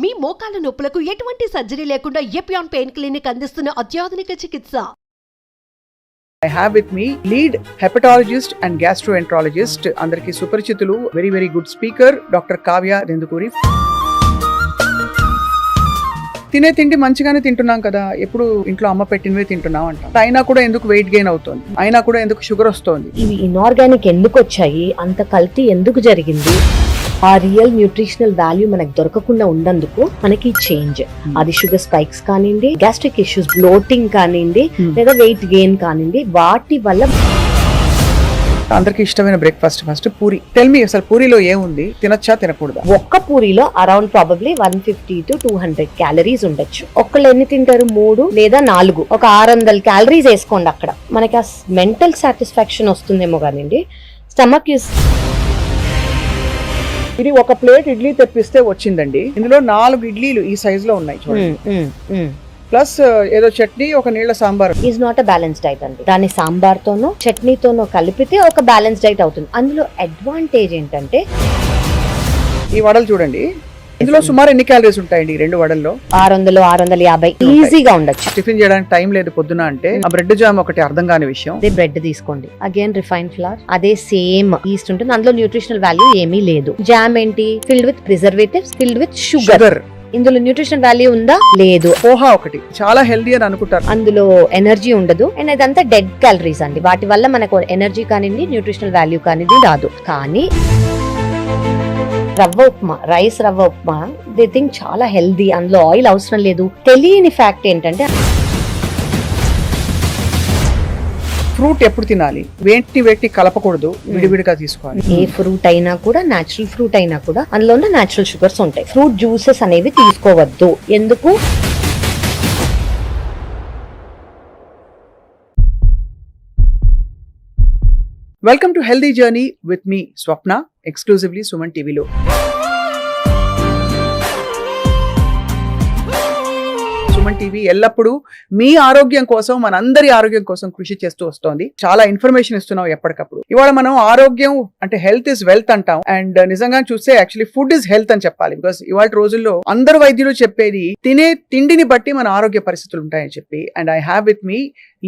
మీ మోకాల నొప్పులకు ఎటువంటి సర్జరీ లేకుండా ఎపియాన్ పెయిన్ క్లినిక్ అందిస్తున్న అత్యాధునిక చికిత్స. I have with me lead hepatologist and gastroenterologist అందరికి సుపరిచితులు very good speaker doctor Kavya Dendukuri. తినే తిండి మంచిగానే తింటున్నాం కదా, ఎప్పుడు ఇంట్లో అమ్మ పెట్టినవే తింటున్నాం అంటాం. అయినా కూడా ఎందుకు వెయిట్ గెయిన్ అవుతుంది, అయినా కూడా ఎందుకు షుగర్ వస్తుంది. ఇవి ఇన్ఆర్గానిక్ ఎందుకు వచ్చాయి, అంత కల్తీ ఎందుకు జరిగింది, ఆ రియల్ న్యూట్రిషనల్ వాల్యూ మనకు దొరకకుండా ఉన్నందుకు మనకి చేంజ్. అది షుగర్ స్పైక్స్ కానివ్వండి, గ్యాస్ట్రిక్ ఇష్యూస్, బ్లోటింగ్ కానివ్వండి, లేదా వెయిట్ గెయిన్ కానివ్వండి, వాటి వల్ల. అందరికి ఇష్టమైన breakfast first puri. Tell me, అసలు పూరిలో ఏముంది, తినచ్చా తినకూడదా? ఒక్క పూరిలో అరౌండ్ ప్రాబబ్లీ 150 to 200 క్యాలరీస్ ఉండొచ్చు. ఒక్కళ్ళు ఎన్ని తింటారు? 3 లేదా 4. ఒక 600 క్యాలరీస్ వేసుకోండి. అక్కడ మనకి ఆ మెంటల్ సాటిస్ఫాక్షన్ వస్తుందేమో కానివ్వండి. స్టమక్ ఇస్ ఇది ఒక ప్లేట్ ఇడ్లీ తెప్పిస్తే వచ్చిందండి, ఇందులో 4 ఇడ్లీలు ఈ సైజ్ లో ఉన్నాయి చూడండి. ప్లస్ ఏదో చట్నీ, ఒక నీళ్ళ sambar. Is not a balance diet అండి. దాన్ని సాంబార్ తోనో చట్నీతోనో కలిపితే ఒక బ్యాలెన్స్ డైట్ అవుతుంది. అందులో అడ్వాంటేజ్ ఏంటంటే ఈ వడలు చూడండి, ఇందులో సుమారు ఎన్ని క్యాలరీస్ ఉంటాయండి? 2 వడల్లో 600-650 ఈజీగా ఉండొచ్చు. టిఫిన్ చేయడానికి టైం లేదు పొద్దున అంటే ఆ బ్రెడ్ జామ్ ఒకటి అర్థం కాని విషయం. అదే బ్రెడ్ తీసుకోండి, అగైన్ రిఫైన్ ఫ్లవర్, అదే సేమ్ ఈస్ట్ ఉంటుంది. అందులో న్యూట్రిషనల్ వాల్యూ ఏమీ లేదు. జామ్ ఏంటి? Filled with preservatives, filled with sugar. ఇందులో న్యూట్రిషనల్ వాల్యూ ఉందా? లేదు. పోహా ఒకటి చాలా హెల్దీ అని అనుకుంటారు, అందులో ఎనర్జీ ఉండదు. అండ్ అదంతా డెడ్ క్యాలరీస్ అండి. వాటి వల్ల మనకు ఎనర్జీ కానివ్వండి, న్యూట్రిషనల్ వాల్యూ కానివ్వండి రాదు. కానీ రవ్వ ఉప్మా, రైస్ రవ్వ ఉప్మా, దే థింక్ చాలా హెల్దీ, అందులో ఆయిల్ అవసరం లేదు. తెలియని ఫ్యాక్ట్ ఏంటంటే ఫ్రూట్ ఎప్పుడు తినాలి, వేటి కలపకూడదు, విడివిడిగా తీసుకోవాలి. ఏ ఫ్రూట్ అయినా కూడా, నేచురల్ ఫ్రూట్ అయినా కూడా అందులో ఉన్న నేచురల్ షుగర్స్ ఉంటాయి. ఫ్రూట్ జ్యూసెస్ అనేవి తీసుకోవద్దు. ఎందుకు? Welcome to healthy journey with me Swapna, exclusively Suman టీవీలో. సుమన్ టీవీ ఎల్లప్పుడూ మీ ఆరోగ్యం కోసం, మనందరి ఆరోగ్యం కోసం కృషి చేస్తూ వస్తోంది. చాలా ఇన్ఫర్మేషన్ ఇస్తున్నాం ఎప్పటికప్పుడు. ఇవాళ మనం ఆరోగ్యం అంటే హెల్త్ ఇస్ వెల్త్ అంటాం. అండ్ నిజంగా చూస్తే యాక్చువల్లీ ఫుడ్ ఇస్ హెల్త్ అని చెప్పాలి. బికాస్ ఇవాళ రోజుల్లో అందరు వైద్యులు చెప్పేది తినే తిండిని బట్టి మన ఆరోగ్య పరిస్థితులు ఉంటాయని చెప్పి. And I have with me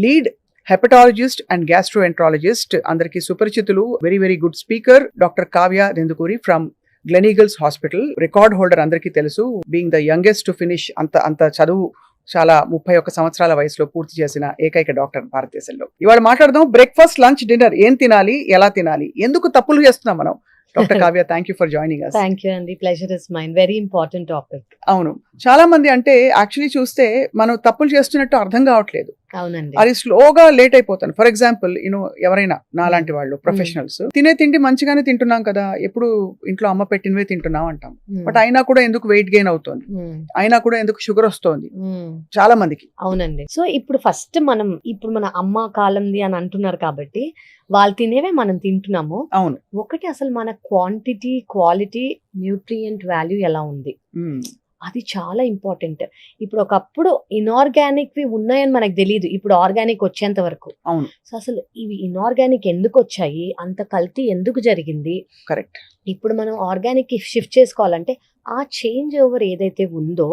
lead hepatologist and gastroenterologist అందరికి సుపరిచితులు very good speaker doctor Kavya Dendukuri from Gleneagles hospital. Record holder అందరికీ తెలుసు, being the youngest to finish. అంత చదువు చాలా 31 సంవత్సరాల వయసులో పూర్తి చేసిన ఏకైక డాక్టర్ భారతదేశంలో. ఇవాళ మాట్లాడదాం బ్రేక్ఫాస్ట్, లంచ్, డిన్నర్ ఏం తినాలి, ఎలా తినాలి, ఎందుకు తప్పులు చేస్తున్నాం మనం. Doctor Kavya, thank you for joining us. Thank you అండి, pleasure is mine. Very important topic. అవును, చాలా మంది అంటే యాక్చువల్లీ చూస్తే మనం తప్పులు చేస్తున్నట్టు అర్థం కావట్లేదు. అవునండి, అది స్లోగా లేట్ అయిపోతాను. ఫర్ ఎగ్జాంపుల్ ఎవరైనా నాలాంటి వాళ్ళు ప్రొఫెషనల్స్ తినే తిండి మంచిగానే తింటున్నాం కదా, ఎప్పుడు ఇంట్లో అమ్మ పెట్టినవే తింటున్నాం అంటాం. బట్ అయినా కూడా ఎందుకు వెయిట్ గెయిన్ అవుతుంది, అయినా కూడా ఎందుకు షుగర్ వస్తుంది చాలా మందికి. అవునండి. సో ఇప్పుడు ఫస్ట్ మన అమ్మ కాలంది అని అంటున్నారు కాబట్టి వాళ్ళు తినేవే మనం తింటున్నాము. అవును. ఒకటి, అసలు మన క్వాంటిటీ, క్వాలిటీ, న్యూట్రియంట్ వాల్యూ ఎలా ఉంది, అది చాలా ఇంపార్టెంట్. ఇప్పుడు ఒకప్పుడు ఇన్ఆర్గానిక్ వి ఉన్నాయని మనకు తెలియదు, ఇప్పుడు ఆర్గానిక్ వచ్చేంత వరకు. అవును. సో అసలు ఇవి ఇన్ఆర్గానిక్ ఎందుకు వచ్చాయి, అంత కల్తీ ఎందుకు జరిగింది. కరెక్ట్. ఇప్పుడు మనం ఆర్గానిక్ కి షిఫ్ట్ చేసుకోవాలంటే ఆ చేంజ్ ఓవర్ ఏదైతే ఉందో,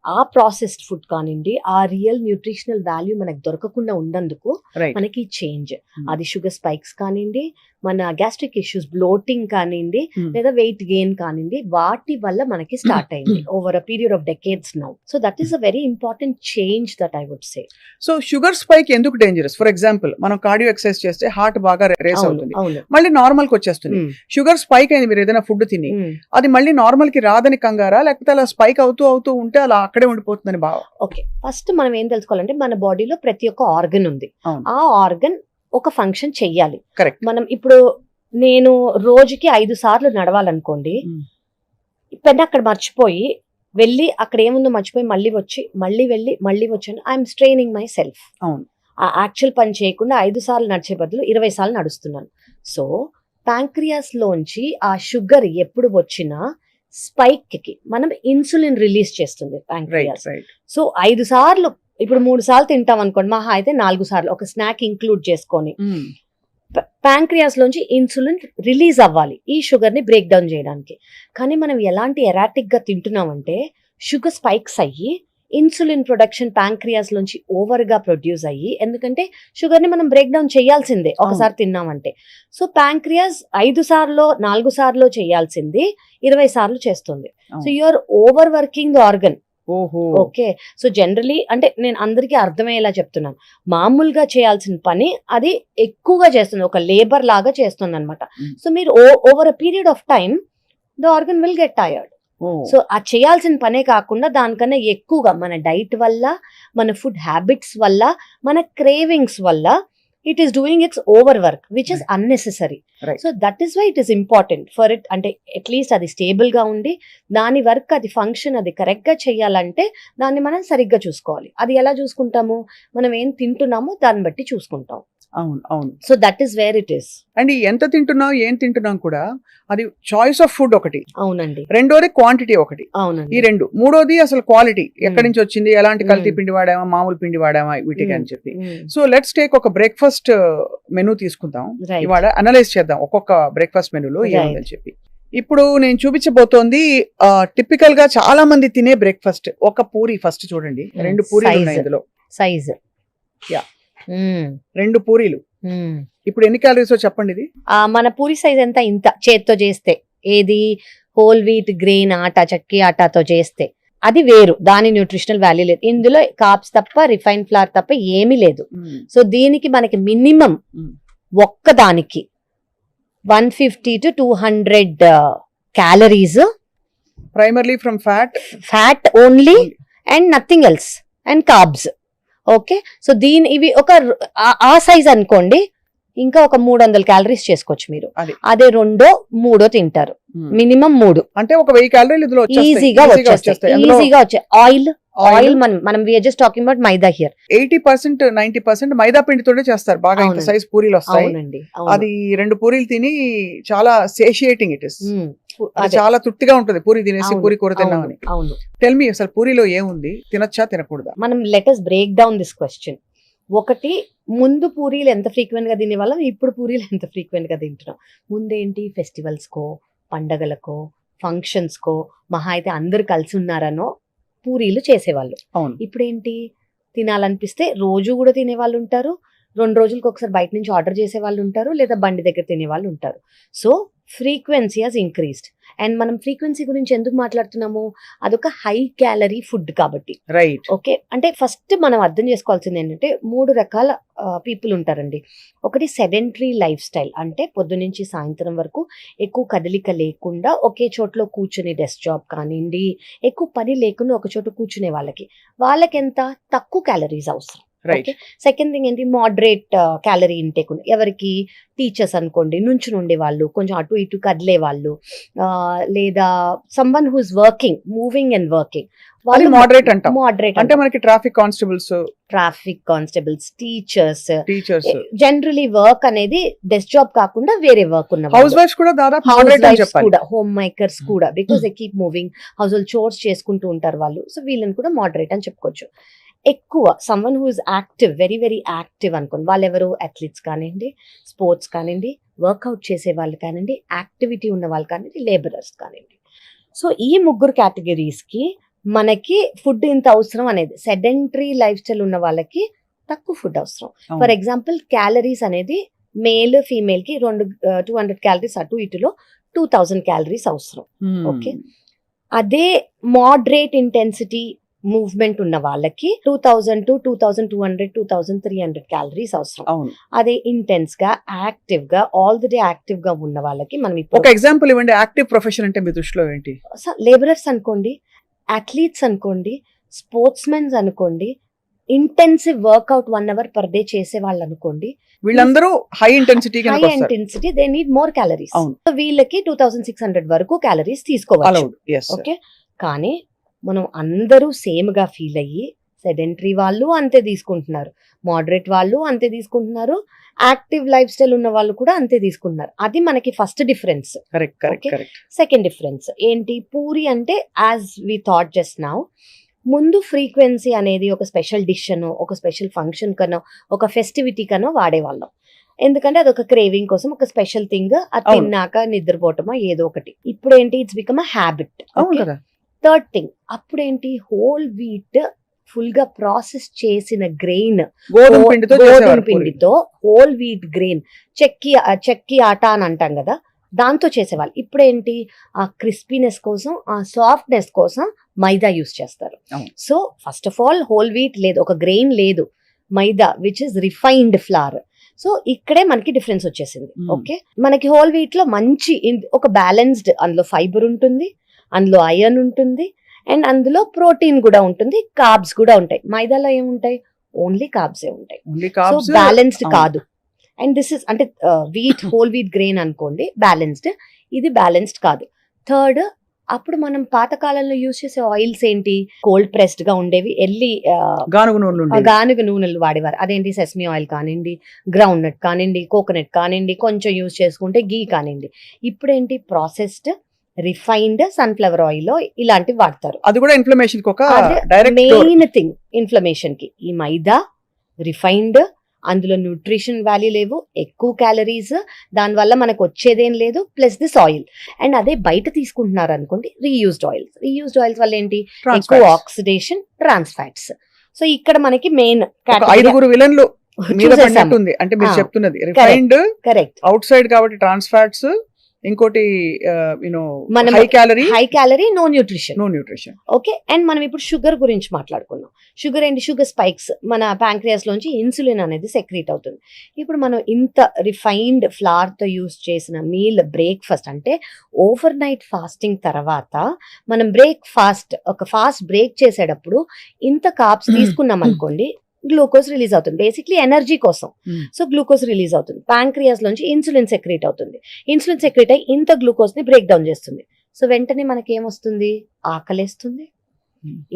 ఆ ప్రాసెస్డ్ ఫుడ్ కానివ్వండి, ఆ రియల్ న్యూట్రిషనల్ వాల్యూ మనకు దొరకకుండా ఉన్నందుకు మనకి చేంజ్. అది షుగర్ స్పైక్స్ కానివ్వండి, మన గ్యాస్ట్రిక్ ఇష్యూస్, బ్లోటింగ్ కానివ్వండి, లేదా వెయిట్ గెయిన్ కానివ్వండి, వాటి వల్ల మనకి స్టార్ట్ అయింది over a period of decades now. So that is a very important change that I would say. So sugar spike ఎందుకు డేంజరస్? ఫర్ ఎగ్జాంపుల్ మనం కార్డియో ఎక్సర్సైజ్ చేస్తే హార్ట్ బాగా రేస్ అవుతుంది, మళ్ళీ నార్మల్ కి వచ్చేస్తుంది. షుగర్ స్పైక్ అయింది మీరు ఏదైనా ఫుడ్ తిని, అది మళ్ళీ నార్మల్ కి రాదని కంగారా, లేకపోతే అలా స్పైక్ అవుతూ ఉంటే అలా అక్కడే ఉండిపోతుందని బాగా? ఓకే, ఫస్ట్ మనం ఏం తెలుసుకోవాలంటే మన బాడీలో ప్రతి ఒక్క ఆర్గన్ ఉంది. ఆ ఆర్గన్ ఒక ఫంక్షన్ చెయ్యాలి. కరెక్ట్. మనం ఇప్పుడు నేను రోజుకి 5 సార్లు నడవాలనుకోండి, పెద్ద అక్కడ మర్చిపోయి వెళ్ళి అక్కడ ఏముందో మర్చిపోయి మళ్ళీ వచ్చి మళ్ళీ వెళ్ళి మళ్ళీ వచ్చాను, ఐఎమ్ స్ట్రెయినింగ్ మై సెల్ఫ్. అవును. ఆ యాక్చువల్ పని చేయకుండా 5 సార్లు నడిచే బదులు 20 సార్లు నడుస్తున్నాను. సో ప్యాంక్రియాస్ లోంచి ఆ షుగర్ ఎప్పుడు వచ్చినా స్పైక్ కి మనం ఇన్సులిన్ రిలీజ్ చేస్తుంది ప్యాంక్రియాస్. సో 5 సార్లు, ఇప్పుడు 3 సార్లు తింటాం అనుకోండి, మహా అయితే 4 సార్లు ఒక స్నాక్ ఇంక్లూడ్ చేసుకొని ప్యాంక్రియాస్ లోంచి ఇన్సులిన్ రిలీజ్ అవ్వాలి ఈ షుగర్ ని బ్రేక్ డౌన్ చేయడానికి. కానీ మనం ఎలాంటి ఎరాటిక్ గా తింటున్నామంటే షుగర్ స్పైక్స్ అయ్యి ఇన్సులిన్ ప్రొడక్షన్ ప్యాంక్రియాస్ లోంచి ఓవర్ గా ప్రొడ్యూస్ అయ్యి, ఎందుకంటే షుగర్ ని మనం బ్రేక్ డౌన్ చేయాల్సిందే ఒకసారి తిన్నామంటే. సో ప్యాంక్రియాస్ 5 సార్లు 4 సార్లు చేయాల్సింది 20 సార్లు చేస్తుంది. So you're overworking the organ. Okay, so generally అంటే నేను అందరికీ అర్థమయ్యేలా చెప్తున్నాను, మామూలుగా చేయాల్సిన పని అది ఎక్కువగా చేస్తుంది, ఒక లేబర్ లాగా చేస్తుంది అనమాట. సో మీరు over a period of time the organ will get tired. So ఆ చేయాల్సిన పనే కాకుండా దానికన్నా ఎక్కువగా మన డైట్ వల్ల, మన ఫుడ్ హ్యాబిట్స్ వల్ల, మన క్రేవింగ్స్ వల్ల it is doing its overwork which is unnecessary. So that is why it is important for it, అంటే అట్లీస్ట్ అది స్టేబుల్ గా ఉండి దాని వర్క్ అది ఫంక్షన్ అది కరెక్ట్ గా చేయాలంటే దాన్ని మనం సరిగ్గా చూసుకోవాలి. అది ఎలా చూసుకుంటాము, మనం ఏం తింటున్నామో దాన్ని బట్టి చూసుకుంటాం. అవును అవును. So that is where it is. And ఎంత తింటున్నాం ఏం తింటున్నాం కూడా అది చాయిస్ ఆఫ్ ఫుడ్ ఒకటి. అవునండి. రెండోది క్వాంటిటీ ఒకటి. అవునండి. ఈ రెండు. మూడోది అసలు క్వాలిటీ, ఎక్కడి నుంచి వచ్చింది, ఎలాంటి కల్తీ పిండి వాడామా, మామూలు పిండి వాడామా, వీటికి అని చెప్పి. సో లెట్స్ టేక్ ఒక బ్రేక్ఫాస్ట్ మెనూ తీసుకుందాం ఇవాళ, అనలైజ్ చేద్దాం ఒక్కొక్క బ్రేక్ఫాస్ట్ మెనూలో ఏముందని చెప్పి. ఇప్పుడు నేను చూపించబోతోంది టిపికల్ గా చాలా మంది తినే బ్రేక్ఫాస్ట్. ఒక పూరి ఫస్ట్ చూడండి, 2 పూరీలు ఉన్నాయి ఇందులో. సైజ్ యా, 2 పూరీలు. ఇప్పుడు ఎన్ని క్యాలరీస్ చెప్పండి ఇది? మన పూరి సైజ్ ఎంత? ఇంత చేత్తో చేస్తే, ఏది హోల్ వీట్ గ్రెయిన్ ఆటా, చక్కి ఆటాతో చేస్తే అది వేరు, దాని న్యూట్రిషనల్ వాల్యూ లేదు. ఇందులో కార్బ్స్ తప్ప, రిఫైన్ ఫ్లవర్ తప్ప ఏమీ లేదు. సో దీనికి మనకి మినిమం ఒక్కదానికి 150 to 200 calories, primarily from fat only and nothing else, and carbs. Okay, so ఇవి ఒక ఆ సైజ్ అనుకోండి, ఇంకా ఒక 300 క్యాలరీస్ చేసుకోవచ్చు మీరు. అదే 2-3 తింటారు, మినిమం 3 అంటే ఒక 1000 క్యాలరీలు ఇందులో ఈజీగా వచ్చేస్తాయి. ఆయిల్ మనం we are just talking about maida here. 80% 90% maida పిండితోనే చేస్తారు బాగా, ఇంత సైజ్ పూరీలు వస్తాయి. అది 2 పూరీలు తిని చాలా సేషియేటింగ్ ఇట్ ఇస్, చాలా తృప్తిగా ఉంటుంది పూరి తినేసి పూరి కూర తిన్నామని. అవును. టెల్ మీ, అసలు పూరిలో ఏముంది, తినచ్చా తినకూడదా? మనం let us break down this question. ఒకటి, ముందు పూరీలు ఎంత ఫ్రీక్వెంట్ గా తినేవాళ్ళం, ఇప్పుడు పూరీలు ఎంత ఫ్రీక్వెంట్ గా తింటున్నాం. ముందేంటి, ఫెస్టివల్స్ కో, పండగలకో, ఫంక్షన్స్ కో, మహా అయితే అందరు కలిసి ఉన్నారనో పూరీలు చేసేవాళ్ళు. ఇప్పుడేంటి, తినాలనిపిస్తే రోజు కూడా తినేవాళ్ళు ఉంటారు, 2 రోజులకు ఒకసారి బయట నుంచి ఆర్డర్ చేసే వాళ్ళు ఉంటారు, లేదా బండి దగ్గర తినే వాళ్ళు ఉంటారు. So frequency has increased. And మనం ఫ్రీక్వెన్సీ గురించి ఎందుకు మాట్లాడుతున్నాము, అదొక హై క్యాలరీ ఫుడ్ కాబట్టి. రైట్. ఓకే, అంటే ఫస్ట్ మనం అర్థం చేసుకోవాల్సింది ఏంటంటే 3 రకాల పీపుల్ ఉంటారండి. ఒకటి సెడెంటరీ లైఫ్ స్టైల్, అంటే పొద్దునుంచి సాయంత్రం వరకు ఎక్కువ కదలిక లేకుండా ఒకే చోట్లో కూర్చునే, డెస్క్ జాబ్ కానివ్వండి, ఎక్కువ పని లేకుండా ఒక చోట కూర్చునే వాళ్ళకి ఎంత తక్కువ క్యాలరీస్ అవసరం. సెకండ్ థింగ్ ఏంటి, మోడరేట్ క్యాలరీ ఇంటేక్. ఎవరికి, టీచర్స్ అనుకోండి, నుంచుని ఉండే వాళ్ళు, కొంచెం అటు ఇటు కదిలే వాళ్ళు, లేదా someone who is working, moving and working, వాళ్ళు మోడరేట్ అంటాం. మోడరేట్ అంటే మనకి traffic constables, teachers generally work అనేది డెస్క్ జాబ్ కాకుండా వేరే వర్క్ ఉన్న హౌస్ వైఫ్స్ కూడా, దాదాపు కూడా హోమ్ మేకర్స్ కూడా, because they keep moving, house hold chores చేసుకుంటూ ఉంటారు వాళ్ళు. సో వీళ్ళని కూడా మోడరేట్ అని చెప్పుకోవచ్చు. ఎక్కువ someone who is active, very very active అనుకోండి, వాళ్ళు ఎవరు, అథ్లీట్స్ కానివ్వండి, స్పోర్ట్స్ కానివ్వండి, వర్కౌట్ చేసే వాళ్ళు కానివ్వండి, యాక్టివిటీ ఉన్న వాళ్ళు కానివ్వండి, లేబరర్స్ కానివ్వండి. సో ఈ 3 కేటగిరీస్ కి మనకి ఫుడ్ ఇంత అవసరం అనేది. సెడెంటరీ లైఫ్ స్టైల్ ఉన్న వాళ్ళకి తక్కువ ఫుడ్ అవసరం. ఫర్ ఎగ్జాంపుల్, క్యాలరీస్ అనేది మేల్ ఫీమేల్ కి 200 క్యాలరీస్ అటు ఇటులో 2000 క్యాలరీస్ అవసరం. ఓకే, అదే మోడరేట్ ఇంటెన్సిటీ మూవ్మెంట్ ఉన్న వాళ్ళకి 2000 to 2200 2300 క్యాలరీస్ అవసరం. అదే ఇంటెన్స్ గా, యాక్టివ్ గా, ఆల్ ది డే యాక్టివ్ గా ఉన్న వాళ్ళకి మనం ఒక ఎగ్జాంపుల్ ఇవ్వండి. యాక్టివ్ ప్రొఫెషన్ అంటే మీ దృష్టిలో ఏంటి? లేబరర్స్ అనుకోండి, అథ్లీట్స్ అనుకోండి, స్పోర్ట్స్ మెన్స్ అనుకోండి, intensive workout 1 hour per day చేసే వాళ్ళు అనుకోండి, వీళ్ళందరూ high intensity they need more calories. వీళ్ళకి 2600 వరకు క్యాలరీస్ తీసుకోవాలి. ఓకే, కానీ మనం అందరూ సేమ్ గా ఫీల్ అయ్యి, సెడెంటరీ వాళ్ళు అంతే తీసుకుంటున్నారు, మోడరేట్ వాళ్ళు అంతే తీసుకుంటున్నారు, యాక్టివ్ లైఫ్ స్టైల్ ఉన్న వాళ్ళు కూడా అంతే తీసుకుంటున్నారు. అది మనకి ఫస్ట్ డిఫరెన్స్. సెకండ్ డిఫరెన్స్ ఏంటి, పూరి అంటే as we thought just now, ముందు ఫ్రీక్వెన్సీ అనేది ఒక స్పెషల్ డిష్ అనో, ఒక స్పెషల్ ఫంక్షన్ కనో, ఒక ఫెస్టివిటీ కనో వాడేవాళ్ళం. ఎందుకంటే అదొక క్రేవింగ్ కోసం ఒక స్పెషల్ థింగ్, అది అవును. తిన్నాక నిద్రపోవటమా ఏదో ఒకటి. ఇప్పుడు ఏంటి, ఇట్స్ బికమ్ అ హ్యాబిట్. అవును కదా. థర్డ్ థింగ్, అప్పుడేంటి హోల్ వీట్ ఫుల్ గా ప్రాసెస్ చేసిన గ్రెయిన్, గోధుమ పిండితో గోధుమ చేసేవారు పూరి. పిండితో హోల్ వీట్ గ్రెయిన్, చెక్కి ఆట అని అంటాం కదా, దాంతో చేసేవాళ్ళు. ఇప్పుడేంటి, ఆ క్రిస్పీనెస్ కోసం, ఆ సాఫ్ట్నెస్ కోసం మైదా యూస్ చేస్తారు. అవును. So first of all whole wheat లేదు, ఒక గ్రెయిన్ లేదు, maida which is refined flour. So ఇక్కడే మనకి డిఫరెన్స్ వచ్చేసింది. ఓకే, మనకి హోల్ వీట్ లో మంచి ఒక బ్యాలెన్స్డ్, అందులో ఫైబర్ ఉంటుంది, అందులో ఐరన్ ఉంటుంది, అండ్ అందులో ప్రోటీన్ కూడా ఉంటుంది, కార్బ్స్ కూడా ఉంటాయి. మైదాలో ఏముంటాయి, ఓన్లీ కార్బ్సే ఉంటాయి. Only so carbs. బ్యాలెన్స్డ్ అవును. కాదు. అండ్ దిస్ ఇస్ అంటే వీట్, హోల్ వీట్ గ్రెయిన్ అనుకోండి బ్యాలెన్స్డ్, ఇది బ్యాలెన్స్డ్ కాదు. థర్డ్, అప్పుడు మనం పాతకాలంలో యూజ్ చేసే ఆయిల్స్ ఏంటి, కోల్డ్ ప్రెస్డ్ గా ఉండేవి, గానుగ నూనెలు ఉండేవి. గానుగ నూనెలు వాడేవారు. అదేంటి, సెసమి ఆయిల్ కానివ్వండి, గ్రౌండ్ నట్ కానివ్వండి, కోకోనట్ కానివ్వండి, కొంచెం యూజ్ చేసుకుంటే గీ కానివ్వండి. ఇప్పుడేంటి, ప్రాసెస్డ్ రిఫైన్డ్ సన్ఫ్లవర్ ఆయిల్ ఇలాంటివి వాడతారు. అది కూడా ఇన్ఫ్లమేషన్ కి ఒక డైరెక్ట్ మెయిన్ థింగ్ ఇన్ఫ్లమేషన్ కి ఈ మైదా, రిఫైన్డ్, అందులో న్యూట్రిషన్ వాల్యూ లేవు, ఎక్కువ క్యాలరీస్, దానివల్ల మనకు వచ్చేదేం లేదు, ప్లస్ దిస్ ఆయిల్. అండ్ అదే బయట తీసుకుంటున్నారు అనుకోండి, రీయూజ్డ్ ఆయిల్స్ వల్ల ఏంటి, ఎక్కువ ఆక్సిడేషన్, ట్రాన్స్ ఫ్యాట్స్. సో ఇక్కడ మనకి మెయిన్ 5 విలన్లు మీద పడినట్టుంది. అంటే మీరు చెప్తున్నది రిఫైన్డ్, కరెక్ట్, అవుట్ సైడ్ కాబట్టి ట్రాన్స్ ఫ్యాట్స్, ఇంకోటి మనం high calorie, no nutrition. Okay, and మనం ఇప్పుడు షుగర్ గురించి మాట్లాడుకున్నాం. షుగర్ ఏంటి, షుగర్ స్పైక్స్, మన ప్యాంక్రియాస్ లోంచి ఇన్సులిన్ అనేది సెక్రీట్ అవుతుంది. ఇప్పుడు మనం ఇంత రిఫైన్డ్ ఫ్లవర్ తో యూస్ చేసిన మీల్, బ్రేక్ఫాస్ట్ అంటే ఓవర్ నైట్ ఫాస్టింగ్ తర్వాత మనం ఒక ఫాస్ట్ బ్రేక్ చేసేటప్పుడు ఇంత కార్బ్స్ తీసుకున్నాం అనుకోండి, గ్లూకోజ్ రిలీజ్ అవుతుంది, బేసిక్లీ ఎనర్జీ కోసం. సో గ్లూకోజ్ రిలీజ్ అవుతుంది, ప్యాంక్రియాస్ లోంచి ఇన్సులిన్ సెక్రీట్ అవుతుంది, ఇన్సులిన్ సెక్రీట్ అయ్యి ఇంత గ్లూకోజ్ ని బ్రేక్ డౌన్ చేస్తుంది. సో వెంటనే మనకి ఏమొస్తుంది, ఆకలేస్తుంది,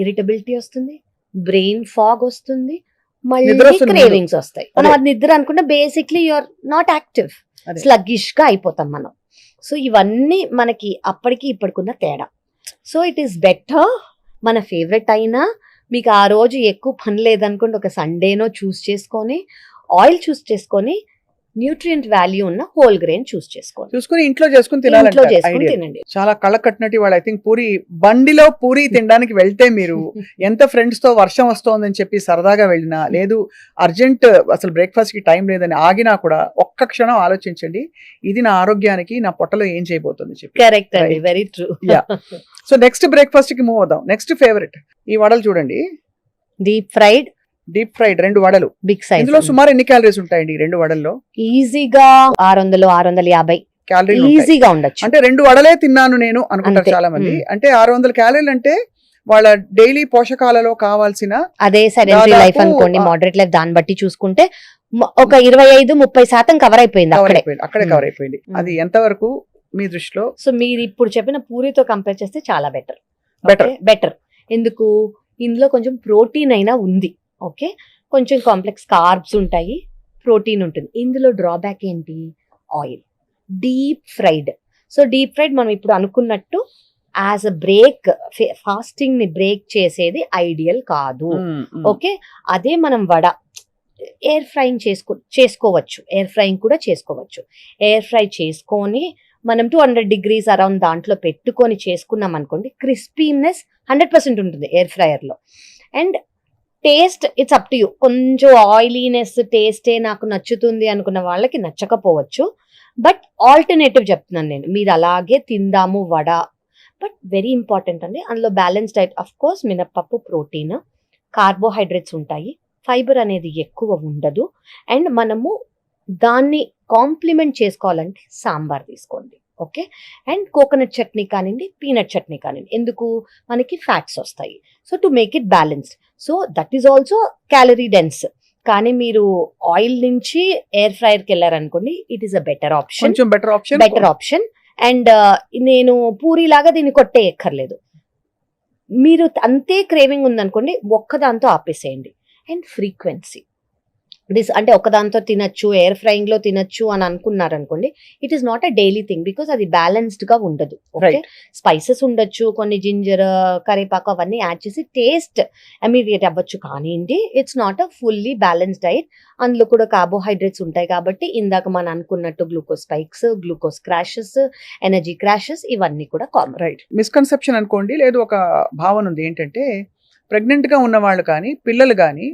ఇరిటబిలిటీ వస్తుంది, బ్రెయిన్ ఫాగ్ వస్తుంది, మళ్ళీ క్రేవింగ్స్ వస్తాయి. మనం అది నిద్ర అనుకుంటే basically you're not active, sluggish గా అయిపోతాం మనం. సో ఇవన్నీ మనకి అప్పటికి ఇప్పటికున్న తేడా. సో ఇట్ ఈస్ బెటర్, మన ఫేవరెట్ అయినా మీకు ఆ రోజు ఎక్కువ పని లేదనుకోండి, ఒక సండేనో చూస్ చేసుకొని, ఆయిల్ చూస్ చేసుకొని, న్యూట్రియంట్ వాల్యూ ఉన్న హోల్ గ్రెయిన్ చూసుకొని ఇంట్లో చేసుకుని తినండి. చాలా కళ్ళ కట్టినట్టు వాళ్ళు. ఐ థింక్ పూరి బండిలో పూరి తినడానికి వెళ్తే మీరు ఎంత ఫ్రెండ్స్ తో వర్షం వస్తోందని చెప్పి సరదాగా వెళ్ళినా, లేదు అర్జెంట్ అసలు బ్రేక్ఫాస్ట్ కి టైం లేదని ఆగినా కూడా ఒక్క క్షణం ఆలోచించండి, ఇది నా ఆరోగ్యానికి, నా పొట్టలో ఏం చేయబోతుంది చెప్పి. కరెక్ట్ అండి, very true. So next breakfast కి మూవ్ అవుదాం. నెక్స్ట్ ఫేవరెట్ ఈ వడలు చూడండి, డీప్ ఫ్రైడ్ 2 వడలు. Big size. ఇందులో సుమారు ఎన్ని క్యాలరీస్ ఉంటాయండి 2 వడల్లో? ఈజీగా 600-650 క్యాలరీలు ఈజీగా ఉండొచ్చు. అంటే 2 వడలే తిన్నాను నేను అనుకుంటారు చాలా మంది. అంటే 600 క్యాలరీలు అంటే వాళ్ళ డైలీ పోషకాలలో కావాల్సిన, అదే సెడెంటరీ లైఫ్ అనుకోండి, మోడరేట్ లైఫ్, దాన్ని బట్టి చూసుకుంటే ఒక 25-30% కవర్ అయిపోయింది అక్కడే కవర్ అయిపోయింది. అది ఎంత వరకు మీ దృష్టిలో? సో మీరు ఇప్పుడు చెప్పిన పూరితో కంపేర్ చేస్తే చాలా బెటర్. ఎందుకు, ఇందులో కొంచెం ప్రోటీన్ అయినా ఉంది. ఓకే, కొంచెం కాంప్లెక్స్ కార్బ్స్ ఉంటాయి, ప్రోటీన్ ఉంటుంది. ఇందులో డ్రాబ్యాక్ ఏంటి, oil, deep fried. So deep fried మనం ఇప్పుడు అనుకున్నట్టు యాజ్ అ బ్రేక్, ఫాస్టింగ్ ని బ్రేక్ చేసేది ఐడియల్ కాదు. ఓకే, అదే మనం వడ ఎయిర్ ఫ్రైయింగ్ చేసుకోవచ్చు, ఎయిర్ ఫ్రైయింగ్ కూడా చేసుకోవచ్చు. ఎయిర్ ఫ్రై చేసుకొని మనం 200 degrees అరౌండ్ దాంట్లో పెట్టుకొని చేసుకున్నాం అనుకోండి, క్రిస్పీనెస్ 100% ఉంటుంది ఎయిర్ ఫ్రైయర్ లో. And taste it's up to you. కొంచెం ఆయిలీనెస్ టేస్టే నాకు నచ్చుతుంది అనుకున్న వాళ్ళకి నచ్చకపోవచ్చు, బట్ ఆల్టర్నేటివ్ చెప్తున్నాను నేను, మీరు అలాగే తిందాము వడ. బట్ వెరీ ఇంపార్టెంట్ అండి, అందులో బ్యాలెన్స్ డైట్. అఫ్ కోర్స్ మినప్పప్పు ప్రోటీన్, కార్బోహైడ్రేట్స్ ఉంటాయి, ఫైబర్ అనేది ఎక్కువ ఉండదు. అండ్ మనము దాన్ని కాంప్లిమెంట్ చేసుకోవాలంటే సాంబార్ తీసుకోండి. ఓకే, అండ్ కోకోనట్ చట్నీ కానివ్వండి, పీనట్ చట్నీ కానివ్వండి, ఎందుకు, మనకి ఫ్యాట్స్ వస్తాయి. So to make it balanced. So that is also calorie dense. కానీ మీరు ఆయిల్ నుంచి ఎయిర్ ఫ్రైయర్కి వెళ్ళారనుకోండి, it is a better option. And నేను పూరిలాగా దీన్ని కొట్టేయక్కర్లేదు. మీరు అంతే క్రేవింగ్ ఉందనుకోండి, ఒక్కదాంతో ఆపేసేయండి. అండ్ ఫ్రీక్వెన్సీ, అంటే ఒకదాంతో తినచ్చు, ఎయిర్ ఫ్రైయింగ్ లో తినచ్చు అని అనుకున్నారు అనుకోండి, it is not a daily thing because అది బ్యాలెన్స్డ్ గా ఉండదు. Okay, Right. స్పైసెస్ ఉండొచ్చు, కొన్ని జింజర్, కరివేపాకు అవన్నీ యాడ్ చేసి టేస్ట్ అమీడియట్ అవ్వచ్చు, కానీ it's not a fully balanced diet. అందులో కూడా కార్బోహైడ్రేట్స్ ఉంటాయి కాబట్టి ఇందాక మనం అనుకున్నట్టు glucose spikes, glucose crashes, energy crashes ఇవన్నీ కూడా కామన్. రైట్. మిస్కన్సెప్షన్ అనుకోండి, లేదు ఒక భావన ఉంది ఏంటంటే ప్రెగ్నెంట్ గా ఉన్న వాళ్ళు కానీ పిల్లలు కానీ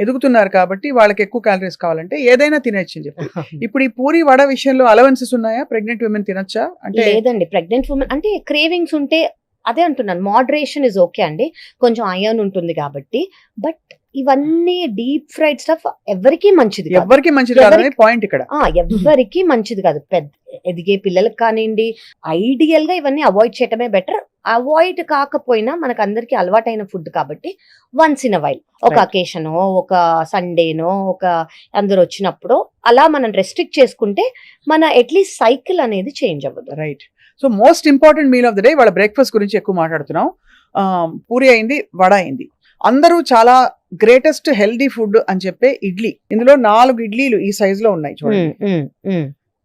ఎదుగుతున్నారు కాబట్టి వాళ్ళకి ఎక్కువ క్యాలరీస్ కావాలంటే ఏదైనా తినచ్చు అని చెప్పి. ఇప్పుడు ఈ పూరి వడ విషయంలో అలవెన్సెస్ ఉన్నాయా? ప్రెగ్నెంట్ విమెన్ తినచ్చా? అంటే లేదండి, ప్రెగ్నెంట్ ఉమెన్ అంటే క్రేవింగ్స్ ఉంటే అదే అంటున్నాను, మోడరేషన్ ఇస్ ఓకే అండి, కొంచెం అయర్న్ ఉంటుంది కాబట్టి. బట్ ఇవన్నీ డీప్ ఫ్రైడ్ స్టఫ్ ఎవరికి మంచిది కాదు. ఎవరికి మంచిది కాదనే పాయింట్ ఇక్కడ. ఎవరికి మంచిది కాదు. పెద్ద ఎదిగే పిల్లలకు కానివ్వండి, ఐడియల్ గా ఇవన్నీ అవాయిడ్ చేయటమే బెటర్. అవాయిడ్ కాకపోయినా మనకు అందరికి అలవాటైన ఫుడ్ కాబట్టి వన్స్ ఇన్ అ వైల్, ఒక Right. అకేషనో, ఒక సండేనో, ఒక అందరు వచ్చినప్పుడు అలా మనం రెస్ట్రిక్ట్ చేసుకుంటే మన అట్లీస్ట్ సైకిల్ అనేది చేంజ్ అవ్వదు. Right. So most important meal of the day వాళ్ళ బ్రేక్ఫాస్ట్ గురించి ఎక్కువ మాట్లాడుతున్నాం. పూరి అయింది, వడ అయింది. అందరూ చాలా గ్రేటెస్ట్ హెల్దీ ఫుడ్ అని చెప్పే ఇడ్లీ. ఇందులో 4 ఇడ్లీలు ఈ సైజ్ లో ఉన్నాయి చూడండి.